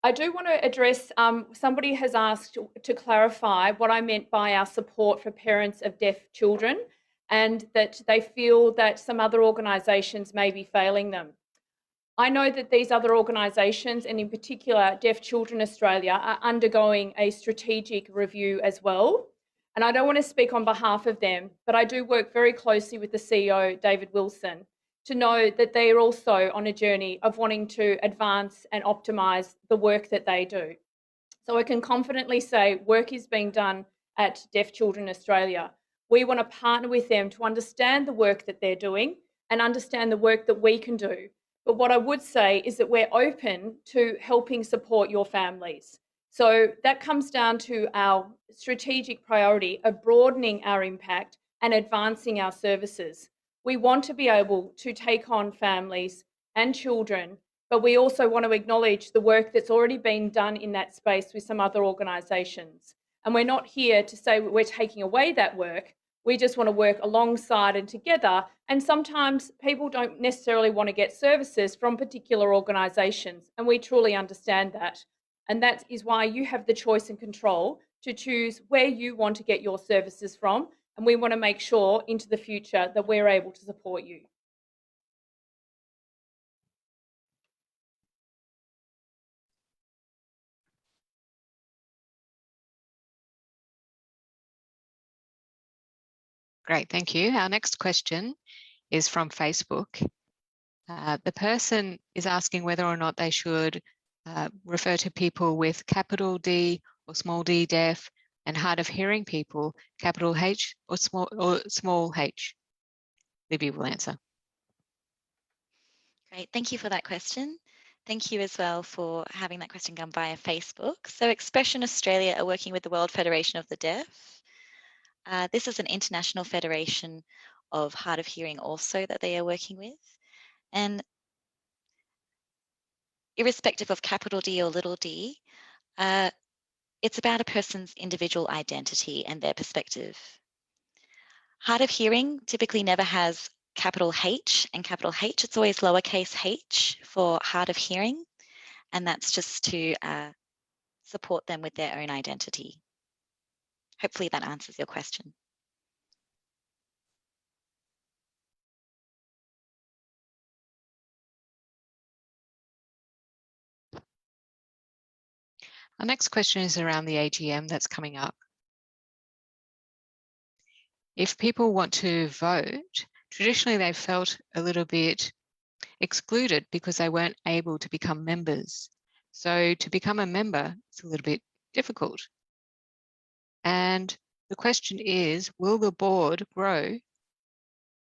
Speaker 4: I do want to address, somebody has asked to clarify what I meant by our support for parents of deaf children, and that they feel that some other organisations may be failing them. I know that these other organisations, and in particular Deaf Children Australia, are undergoing a strategic review as well. And I don't want to speak on behalf of them, but I do work very closely with the CEO, David Wilson, to know that they are also on a journey of wanting to advance and optimise the work that they do. So I can confidently say work is being done at Deaf Children Australia. We want to partner with them to understand the work that they're doing and understand the work that we can do. But what I would say is that we're open to helping support your families. So that comes down to our strategic priority of broadening our impact and advancing our services. We want to be able to take on families and children, but we also want to acknowledge the work that's already been done in that space with some other organisations. And we're not here to say we're taking away that work. We just want to work alongside and together. And sometimes people don't necessarily want to get services from particular organisations, and we truly understand that. And that is why you have the choice and control to choose where you want to get your services from. And we want to make sure into the future that we're able to support you.
Speaker 2: Great, thank you. Our next question is from Facebook. The person is asking whether or not they should refer to people with capital D or small d deaf, and hard of hearing people, capital H or small h. Libby will answer.
Speaker 1: Great, thank you for that question. Thank you as well for having that question come via Facebook. So Expression Australia are working with the World Federation of the Deaf. This is an international federation of hard of hearing also that they are working with. And irrespective of capital D or little d, it's about a person's individual identity and their perspective. Hard of hearing typically never has capital H and capital H. It's always lowercase h for hard of hearing. And that's just to support them with their own identity. Hopefully that answers your question.
Speaker 2: Our next question is around the AGM that's coming up. If people want to vote, traditionally they've felt a little bit excluded because they weren't able to become members. So to become a member, it's a little bit difficult. And the question is, will the board grow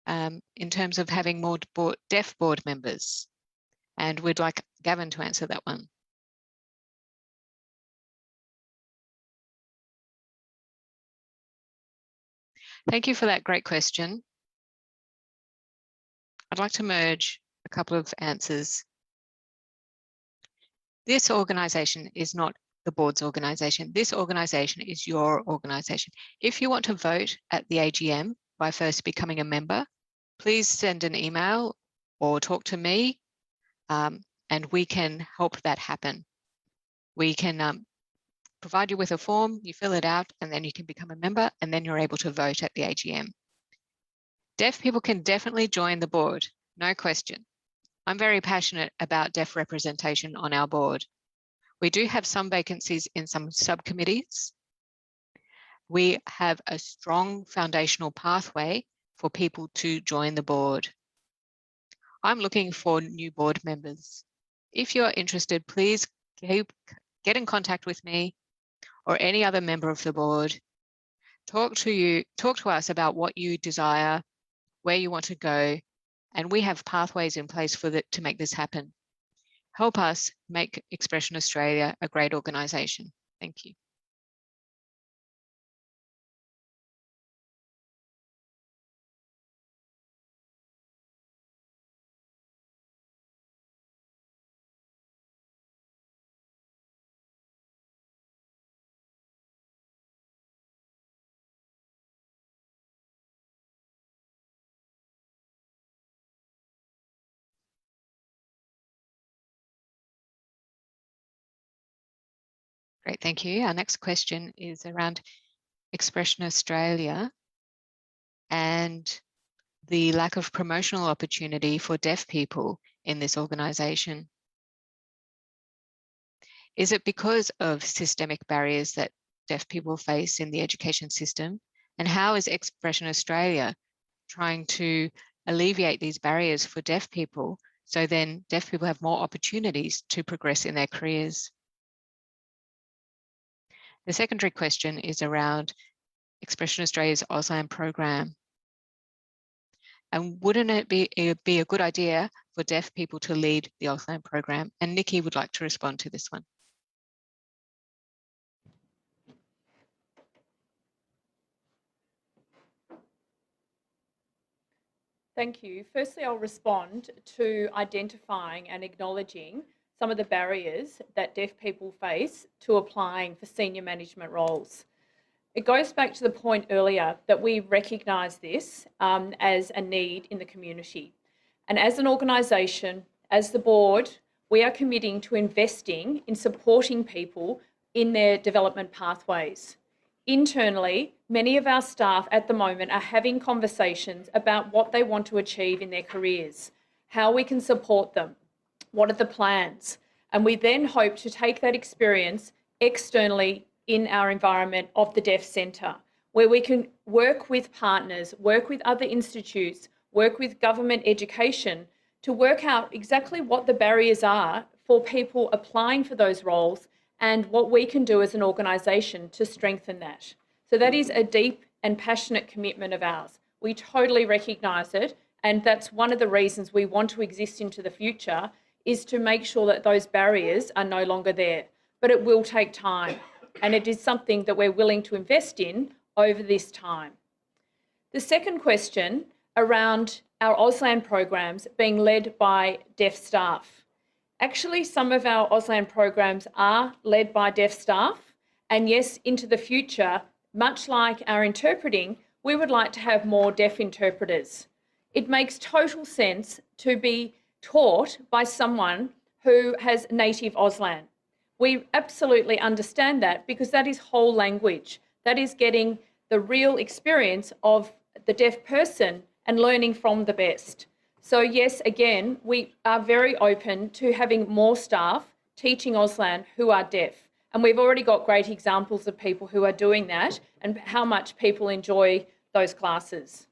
Speaker 2: in terms of having more deaf board members? And we'd like Gavin to answer that one. Thank you for that great question. I'd like to merge a couple of answers. This organisation is not the board's organisation. This organisation is your organisation. If you want to vote at the AGM by first becoming a member, please send an email or talk to me, and we can help that happen. We can provide you with a form, you fill it out, and then you can become a member, and then you're able to vote at the AGM. Deaf people can definitely join the board, no question. I'm very passionate about deaf representation on our board. We do have some vacancies in some subcommittees, we have a strong foundational pathway for people to join the board. I'm looking for new board members. If you're interested, please get in contact with me or any other member of the board. Talk to us about what you desire, where you want to go, and we have pathways in place to make this happen. Help us make Expression Australia a great organisation. Thank you. Great, thank you. Our next question is around Expression Australia and the lack of promotional opportunity for deaf people in this organisation. Is it because of systemic barriers that deaf people face in the education system? And how is Expression Australia trying to alleviate these barriers for deaf people so then deaf people have more opportunities to progress in their careers? The secondary question is around Expression Australia's Auslan program. And wouldn't it be a good idea for deaf people to lead the Auslan program? And Nikki would like to respond to this one.
Speaker 4: Thank you. Firstly, I'll respond to identifying and acknowledging some of the barriers that deaf people face to applying for senior management roles. It goes back to the point earlier that we recognise this as a need in the community. And as an organisation, as the board, we are committing to investing in supporting people in their development pathways. Internally, many of our staff at the moment are having conversations about what they want to achieve in their careers, how we can support them, what are the plans, and we then hope to take that experience externally in our environment of the Deaf Centre, where we can work with partners, work with other institutes, work with government education to work out exactly what the barriers are for people applying for those roles and what we can do as an organisation to strengthen that. So that is a deep and passionate commitment of ours. We totally recognise it, and that's one of the reasons we want to exist into the future, is to make sure that those barriers are no longer there. But it will take time, and it is something that we're willing to invest in over this time. The second question around our Auslan programs being led by deaf staff. Actually, some of our Auslan programs are led by deaf staff, and yes, into the future, much like our interpreting, we would like to have more deaf interpreters. It makes total sense to be taught by someone who has native Auslan. We absolutely understand that because that is whole language. That is getting the real experience of the deaf person and learning from the best. So yes, again, we are very open to having more staff teaching Auslan who are deaf. And we've already got great examples of people who are doing that and how much people enjoy those classes.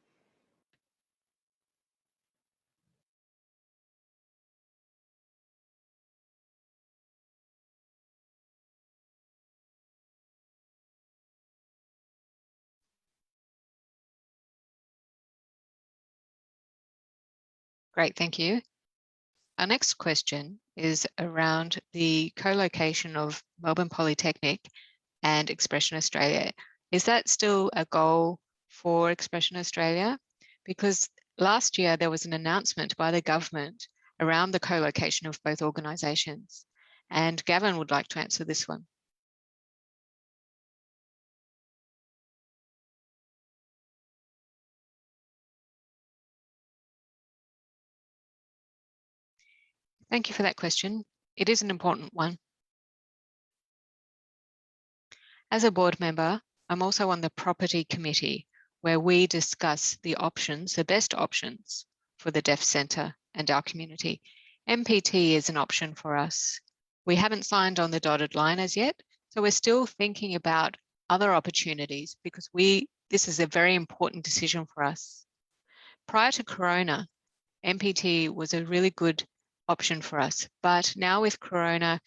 Speaker 2: Great, thank you. Our next question is around the co-location of Melbourne Polytechnic and Expression Australia. Is that still a goal for Expression Australia? Because last year there was an announcement by the government around the co-location of both organisations, and Gavin would like to answer this one. Thank you for that question. It is an important one. As a board member, I'm also on the property committee, where we discuss the options, the best options for the Deaf Centre and our community. MPT is an option for us. We haven't signed on the dotted line as yet, so we're still thinking about other opportunities because this is a very important decision for us. Prior to Corona, MPT was a really good option for us, but now with Corona,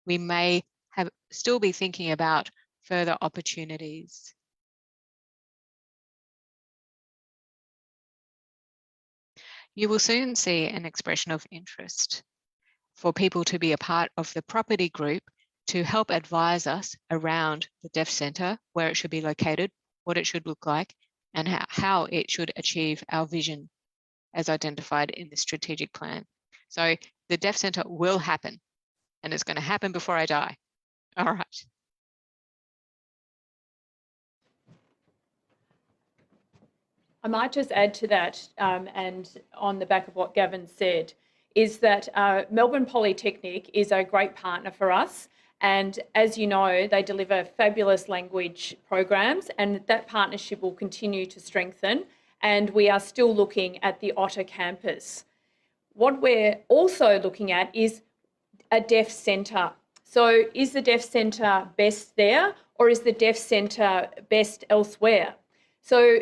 Speaker 2: we may still be thinking about further opportunities. You will soon see an expression of interest for people to be a part of the property group to help advise us around the Deaf Centre, where it should be located, what it should look like, and how it should achieve our vision as identified in the strategic plan. So the Deaf Centre will happen, and it's going to happen before I die. All right.
Speaker 4: I might just add to that, and on the back of what Gavin said, is that Melbourne Polytechnic is a great partner for us. And as you know, they deliver fabulous language programs, and that partnership will continue to strengthen. And we are still looking at the Otter campus. What we're also looking at is a deaf centre. So is the deaf centre best there, or is the deaf centre best elsewhere? So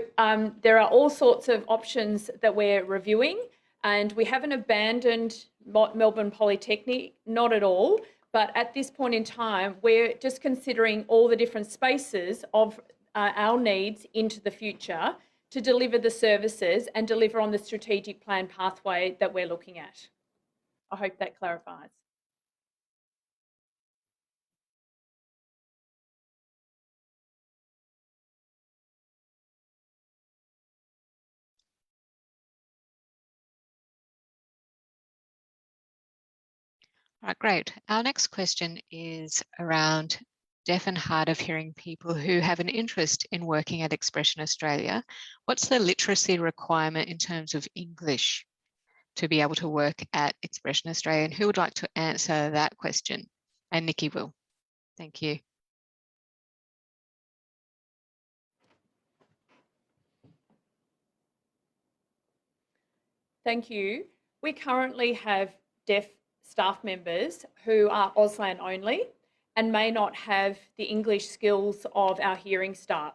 Speaker 4: there are all sorts of options that we're reviewing, and we haven't abandoned Melbourne Polytechnic, not at all. But at this point in time, we're just considering all the different spaces of our needs into the future to deliver the services and deliver on the strategic plan pathway that we're looking at. I hope that clarifies.
Speaker 2: All right, great. Our next question is around deaf and hard of hearing people who have an interest in working at Expression Australia. What's the literacy requirement in terms of English to be able to work at Expression Australia? And who would like to answer that question? And Nikki will. Thank you.
Speaker 4: Thank you. We currently have deaf staff members who are Auslan only and may not have the English skills of our hearing staff.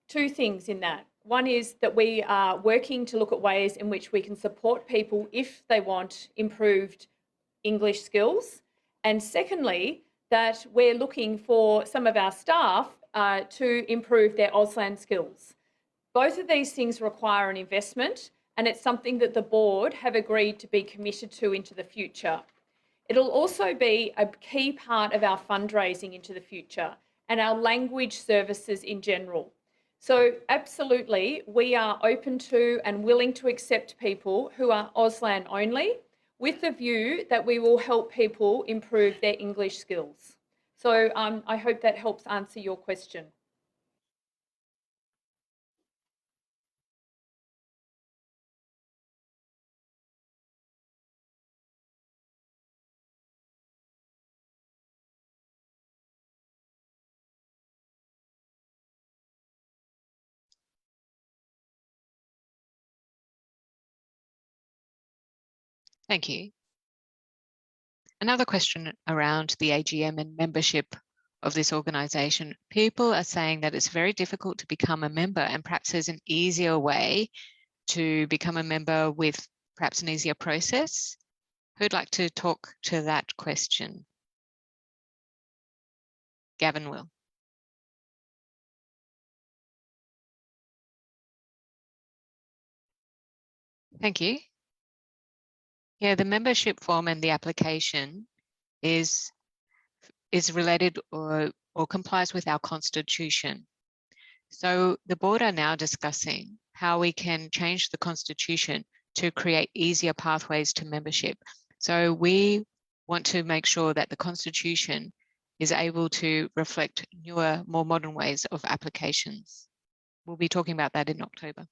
Speaker 4: Two things in that. One is that we are working to look at ways in which we can support people if they want improved English skills. And secondly, that we're looking for some of our staff to improve their Auslan skills. Both of these things require an investment, and it's something that the board have agreed to be committed to into the future. It'll also be a key part of our fundraising into the future and our language services in general. So absolutely, we are open to and willing to accept people who are Auslan only, with the view that we will help people improve their English skills. So I hope that helps answer your question.
Speaker 2: Thank you. Another question around the AGM and membership of this organisation. People are saying that it's very difficult to become a member, and perhaps there's an easier way to become a member with perhaps an easier process. Who'd like to talk to that question? Gavin will. Thank you. Yeah, the membership form and the application is related or complies with our constitution. So the board are now discussing how we can change the constitution to create easier pathways to membership. So we want to make sure that the constitution is able to reflect newer, more modern ways of applications. We'll be talking about that in October.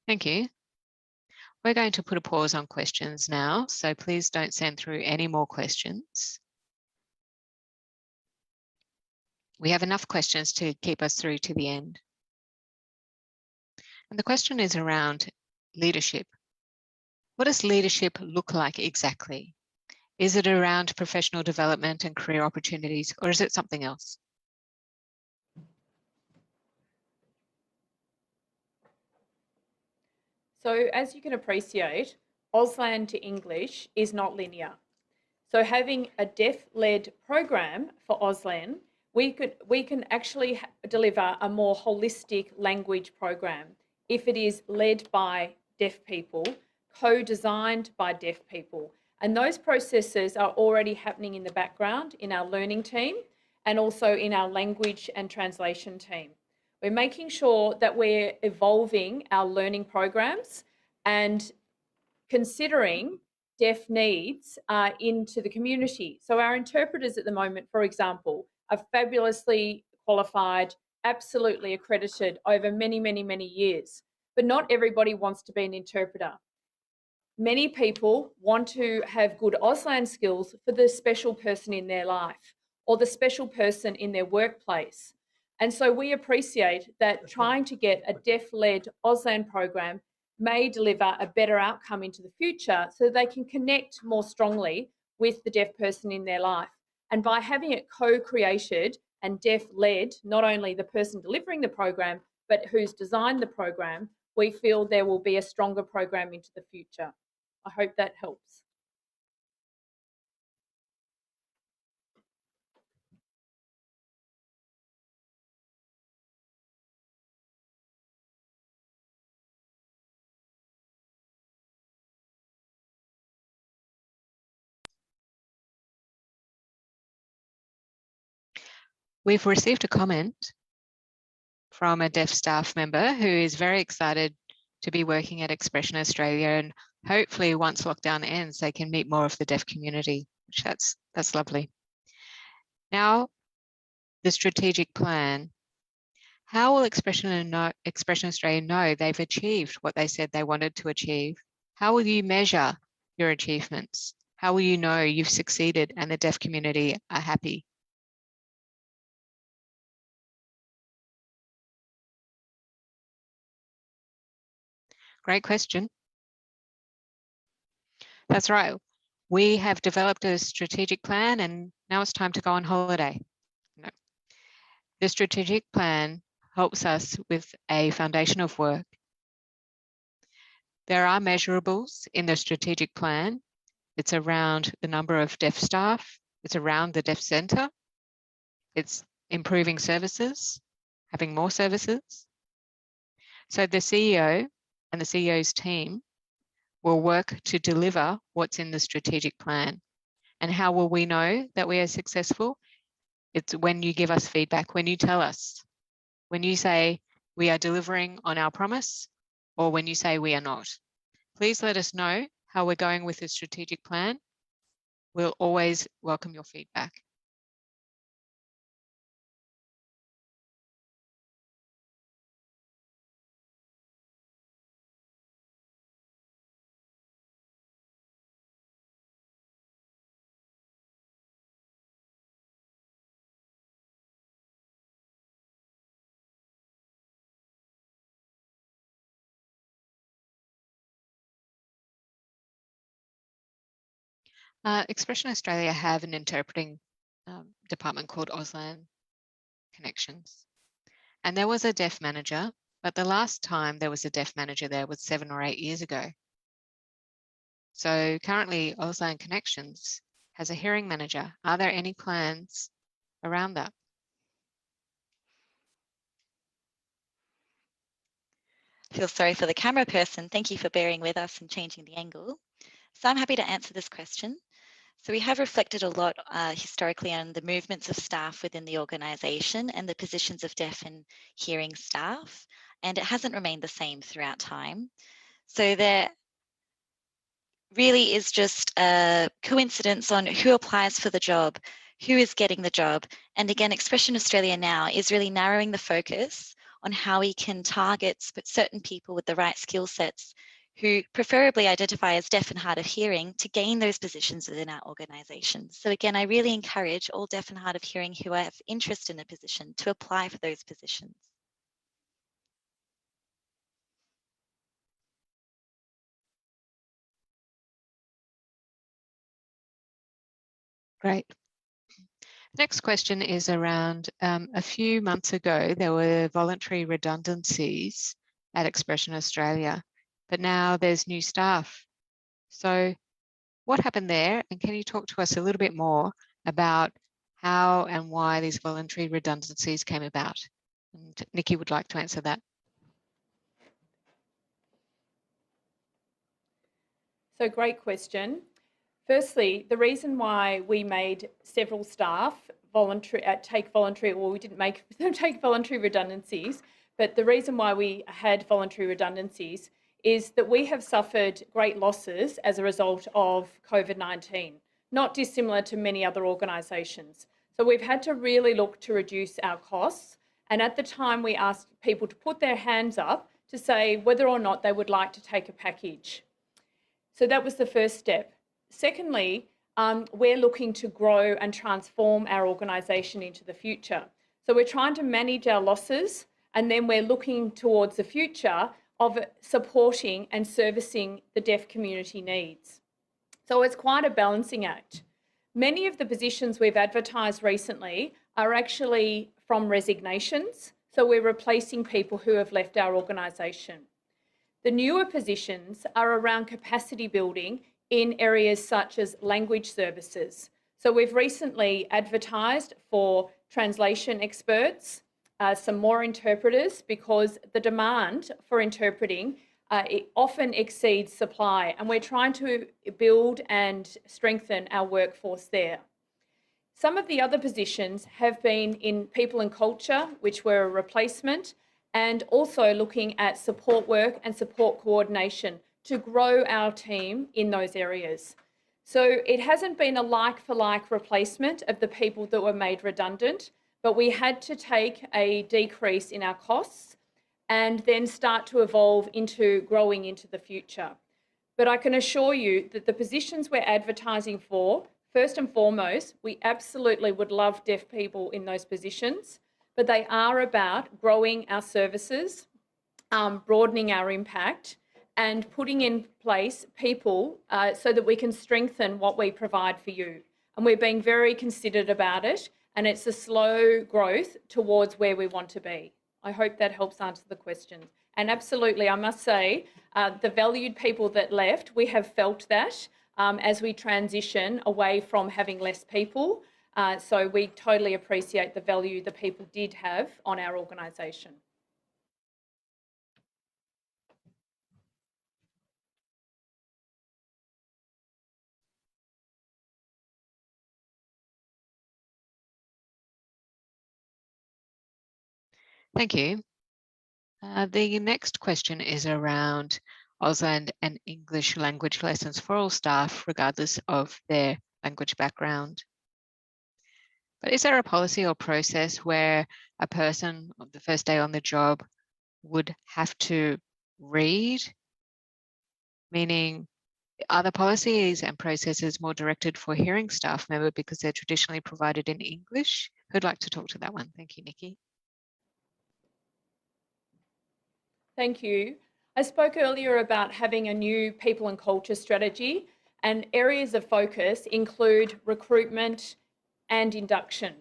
Speaker 2: Thank you. We're going to put a pause on questions now, so please don't send through any more questions. We have enough questions to keep us through to the end. And the question is around leadership. What does leadership look like exactly? Is it around professional development and career opportunities, or is it something else?
Speaker 4: So as you can appreciate, Auslan to English is not linear. So having a deaf-led program for Auslan, we can actually deliver a more holistic language program if it is led by deaf people, co-designed by deaf people. And those processes are already happening in the background in our learning team and also in our language and translation team. We're making sure that we're evolving our learning programs and considering deaf needs into the community. So our interpreters at the moment, for example, are fabulously qualified, absolutely accredited over many, many, many years. But not everybody wants to be an interpreter. Many people want to have good Auslan skills for the special person in their life or the special person in their workplace. And so we appreciate that trying to get a deaf-led Auslan program may deliver a better outcome into the future so they can connect more strongly with the deaf person in their life. And by having it co-created and deaf-led, not only the person delivering the program, but who's designed the program, we feel there will be a stronger program into the future. I hope that helps.
Speaker 2: We've received a comment from a deaf staff member who is very excited to be working at Expression Australia, and hopefully once lockdown ends, they can meet more of the deaf community, which that's lovely. Now, the strategic plan. How will Expression Australia know they've achieved what they said they wanted to achieve? How will you measure your achievements? How will you know you've succeeded and the deaf community are happy? Great question. That's right. We have developed a strategic plan and now it's time to go on holiday. No. The strategic plan helps us with a foundation of work. There are measurables in the strategic plan. It's around the number of deaf staff. It's around the deaf centre. It's improving services, having more services. So the CEO and the CEO's team will work to deliver what's in the strategic plan. And how will we know that we are successful? It's when you give us feedback, when you tell us, when you say we are delivering on our promise, or when you say we are not. Please let us know how we're going with the strategic plan. We'll always welcome your feedback. Expression Australia have an interpreting department called Auslan Connections. And there was a deaf manager, but the last time there was a deaf manager there was 7 or 8 years ago. So currently Auslan Connections has a hearing manager. Are there any plans around that?
Speaker 1: Feel sorry for the camera person. Thank you for bearing with us and changing the angle. So I'm happy to answer this question. So we have reflected a lot historically on the movements of staff within the organisation and the positions of deaf and hearing staff, and it hasn't remained the same throughout time. So there really is just a coincidence on who applies for the job, who is getting the job. And again, Expression Australia now is really narrowing the focus on how we can target certain people with the right skill sets who preferably identify as deaf and hard of hearing to gain those positions within our organisation. So again, I really encourage all deaf and hard of hearing who have interest in a position to apply for those positions.
Speaker 2: Great. Next question is around a few months ago, there were voluntary redundancies at Expression Australia, but now there's new staff. So what happened there? And can you talk to us a little bit more about how and why these voluntary redundancies came about? And Nikki would like to answer that.
Speaker 4: So great question. Firstly, the reason why we made several staff take voluntary, or we didn't make them take voluntary redundancies, but the reason why we had voluntary redundancies is that we have suffered great losses as a result of COVID-19, not dissimilar to many other organisations. So we've had to really look to reduce our costs. And at the time, we asked people to put their hands up to say whether or not they would like to take a package. So that was the first step. Secondly, we're looking to grow and transform our organisation into the future. So we're trying to manage our losses, and then we're looking towards the future of supporting and servicing the deaf community needs. So it's quite a balancing act. Many of the positions we've advertised recently are actually from resignations. So we're replacing people who have left our organisation. The newer positions are around capacity building in areas such as language services. So we've recently advertised for translation experts, some more interpreters, because the demand for interpreting it often exceeds supply, and we're trying to build and strengthen our workforce there. Some of the other positions have been in people and culture, which were a replacement, and also looking at support work and support coordination to grow our team in those areas. So it hasn't been a like-for-like replacement of the people that were made redundant, but we had to take a decrease in our costs and then start to evolve into growing into the future. But I can assure you that the positions we're advertising for, first and foremost, we absolutely would love deaf people in those positions, but they are about growing our services, broadening our impact, and putting in place people so that we can strengthen what we provide for you. And we're being very considered about it, and it's a slow growth towards where we want to be. I hope that helps answer the question. And absolutely, I must say, the valued people that left, we have felt that as we transition away from having less people. So we totally appreciate the value the people did have on our organisation.
Speaker 2: Thank you. The next question is around Auslan and English language lessons for all staff, regardless of their language background. But is there a policy or process where a person on the first day on the job would have to read? Meaning, are the policies and processes more directed for hearing staff member because they're traditionally provided in English? Who'd like to talk to that one? Thank you, Nikki.
Speaker 4: Thank you. I spoke earlier about having a new people and culture strategy, and areas of focus include recruitment and induction.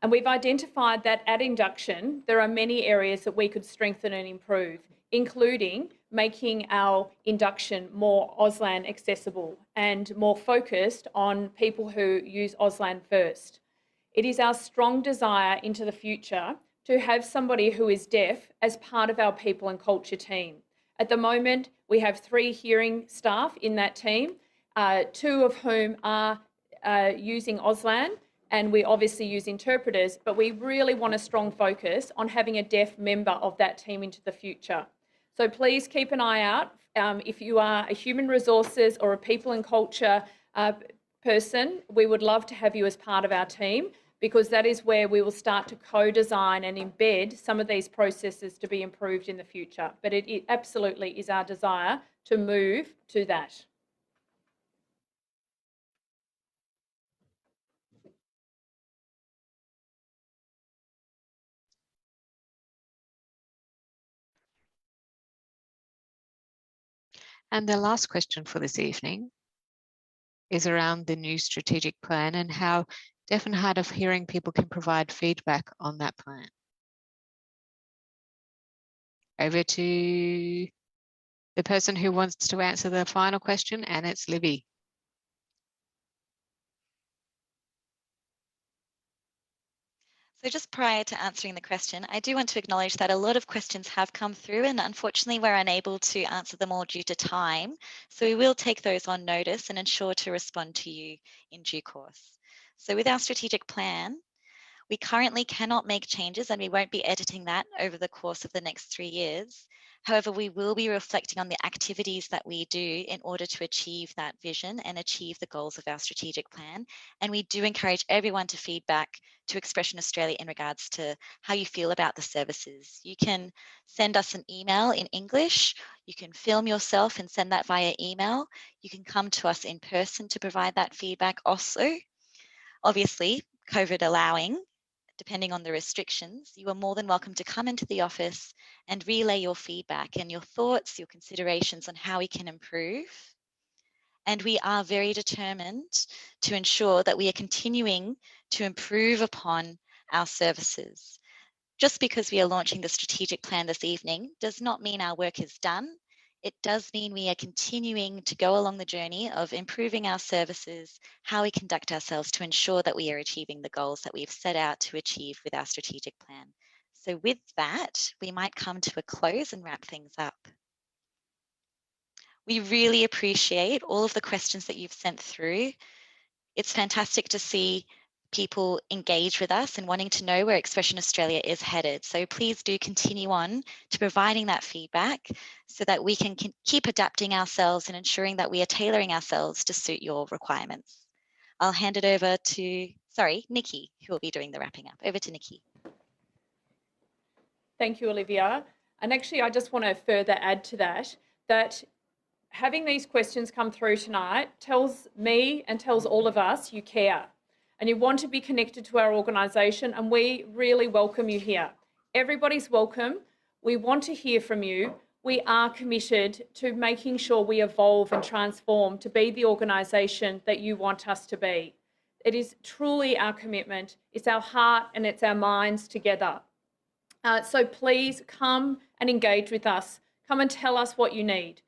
Speaker 4: And we've identified that at induction, there are many areas that we could strengthen and improve, including making our induction more Auslan accessible and more focused on people who use Auslan first. It is our strong desire into the future to have somebody who is deaf as part of our people and culture team. At the moment, we have 3 hearing staff in that team, 2 of whom are using Auslan, and we obviously use interpreters, but we really want a strong focus on having a deaf member of that team into the future. So please keep an eye out. If you are a human resources or a people and culture person, we would love to have you as part of our team, because that is where we will start to co-design and embed some of these processes to be improved in the future. But it absolutely is our desire to move to that.
Speaker 2: And the last question for this evening is around the new strategic plan and how deaf and hard of hearing people can provide feedback on that plan. Over to the person who wants to answer the final question, and it's Livy.
Speaker 1: So just prior to answering the question, I do want to acknowledge that a lot of questions have come through, and unfortunately we're unable to answer them all due to time. So we will take those on notice and ensure to respond to you in due course. So with our strategic plan, we currently cannot make changes and we won't be editing that over the course of the next 3 years. However, we will be reflecting on the activities that we do in order to achieve that vision and achieve the goals of our strategic plan. And we do encourage everyone to feedback to Expression Australia in regards to how you feel about the services. You can send us an email in English. You can film yourself and send that via email. You can come to us in person to provide that feedback also. Obviously, COVID allowing, depending on the restrictions, you are more than welcome to come into the office and relay your feedback and your thoughts, your considerations on how we can improve. And we are very determined to ensure that we are continuing to improve upon our services. Just because we are launching the strategic plan this evening does not mean our work is done. It does mean we are continuing to go along the journey of improving our services, how we conduct ourselves to ensure that we are achieving the goals that we've set out to achieve with our strategic plan. So with that, we might come to a close and wrap things up. We really appreciate all of the questions that you've sent through. It's fantastic to see people engage with us and wanting to know where Expression Australia is headed. So please do continue on to providing that feedback so that we can keep adapting ourselves and ensuring that we are tailoring ourselves to suit your requirements. I'll hand it over to, Nikki, who will be doing the wrapping up. Over to Nikki.
Speaker 4: Thank you, Olivia. And actually, I just want to further add to that having these questions come through tonight tells me and tells all of us you care and you want to be connected to our organisation, and we really welcome you here. Everybody's welcome. We want to hear from you. We are committed to making sure we evolve and transform to be the organisation that you want us to be. It is truly our commitment. It's our heart and it's our minds together. So please come and engage with us. Come and tell us what you need.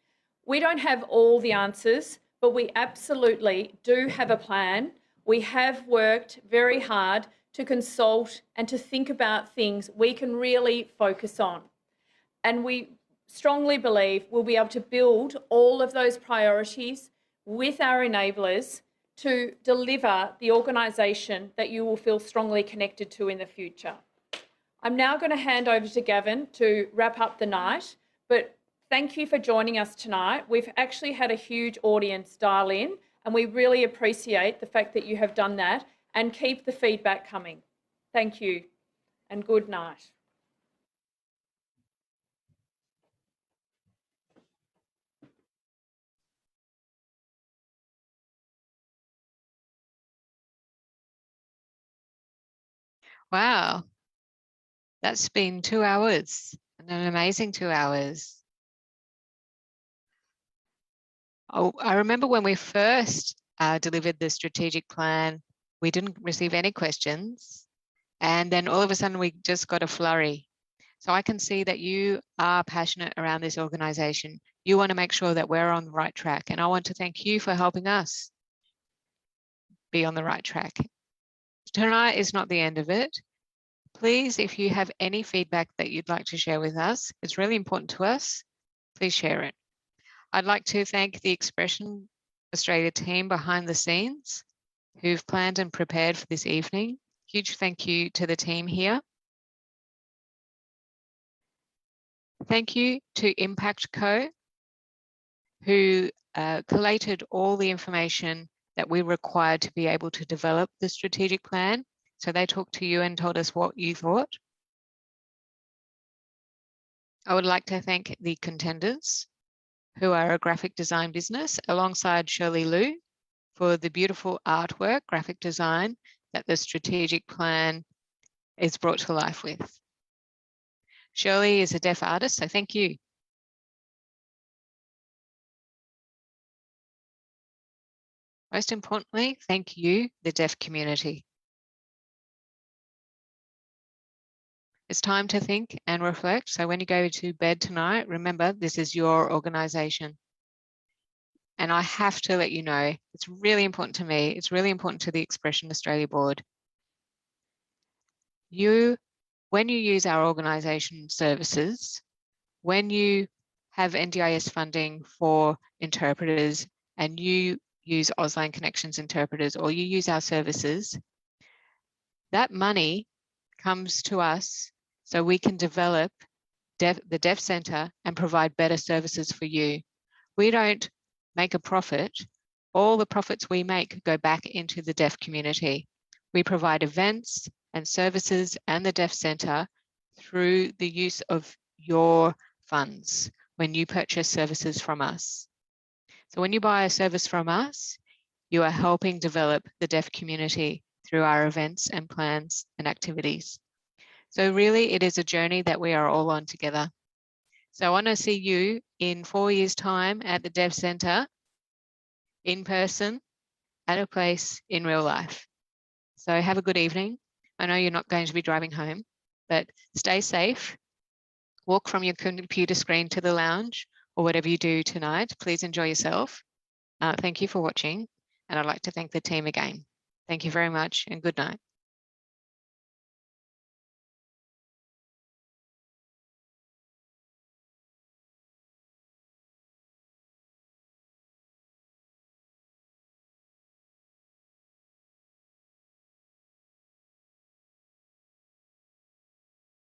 Speaker 4: We don't have all the answers, but we absolutely do have a plan. We have worked very hard to consult and to think about things we can really focus on. And we strongly believe we'll be able to build all of those priorities with our enablers to deliver the organisation that you will feel strongly connected to in the future. I'm now going to hand over to Gavin to wrap up the night, but thank you for joining us tonight. We've actually had a huge audience dial in, and we really appreciate the fact that you have done that, and keep the feedback coming. Thank you and good night.
Speaker 2: Wow, that's been 2 hours, and an amazing 2 hours. Oh, I remember when we first delivered the strategic plan, we didn't receive any questions. And then all of a sudden we just got a flurry. So I can see that you are passionate around this organisation. You want to make sure that we're on the right track. And I want to thank you for helping us be on the right track. Tonight is not the end of it. Please, if you have any feedback that you'd like to share with us, it's really important to us, please share it. I'd like to thank the Expression Australia team behind the scenes who've planned and prepared for this evening. Huge thank you to the team here. Thank you to Impact Co, who collated all the information that we required to be able to develop the strategic plan. So they talked to you and told us what you thought. I would like to thank the contenders, who are a graphic design business, alongside Shirley Liu, for the beautiful artwork, graphic design, that the strategic plan is brought to life with. Shirley is a deaf artist, so thank you. Most importantly, thank you, the deaf community. It's time to think and reflect. So when you go to bed tonight, remember this is your organisation. And I have to let you know, it's really important to me, it's really important to the Expression Australia Board. When you use our organisation services, when you have NDIS funding for interpreters and you use Auslan Connections interpreters or you use our services, that money comes to us so we can develop the Deaf Centre and provide better services for you. We don't make a profit. All the profits we make go back into the deaf community. We provide events and services and the Deaf Centre through the use of your funds when you purchase services from us. So when you buy a service from us, you are helping develop the deaf community through our events and plans and activities. So really it is a journey that we are all on together. So I want to see you in 4 years' time at the Dev Centre in person, at a place in real life. So have a good evening. I know you're not going to be driving home, but stay safe. Walk from your computer screen to the lounge or whatever you do tonight. Please enjoy yourself. Thank you for watching. And I'd like to thank the team again. Thank you very much and good night.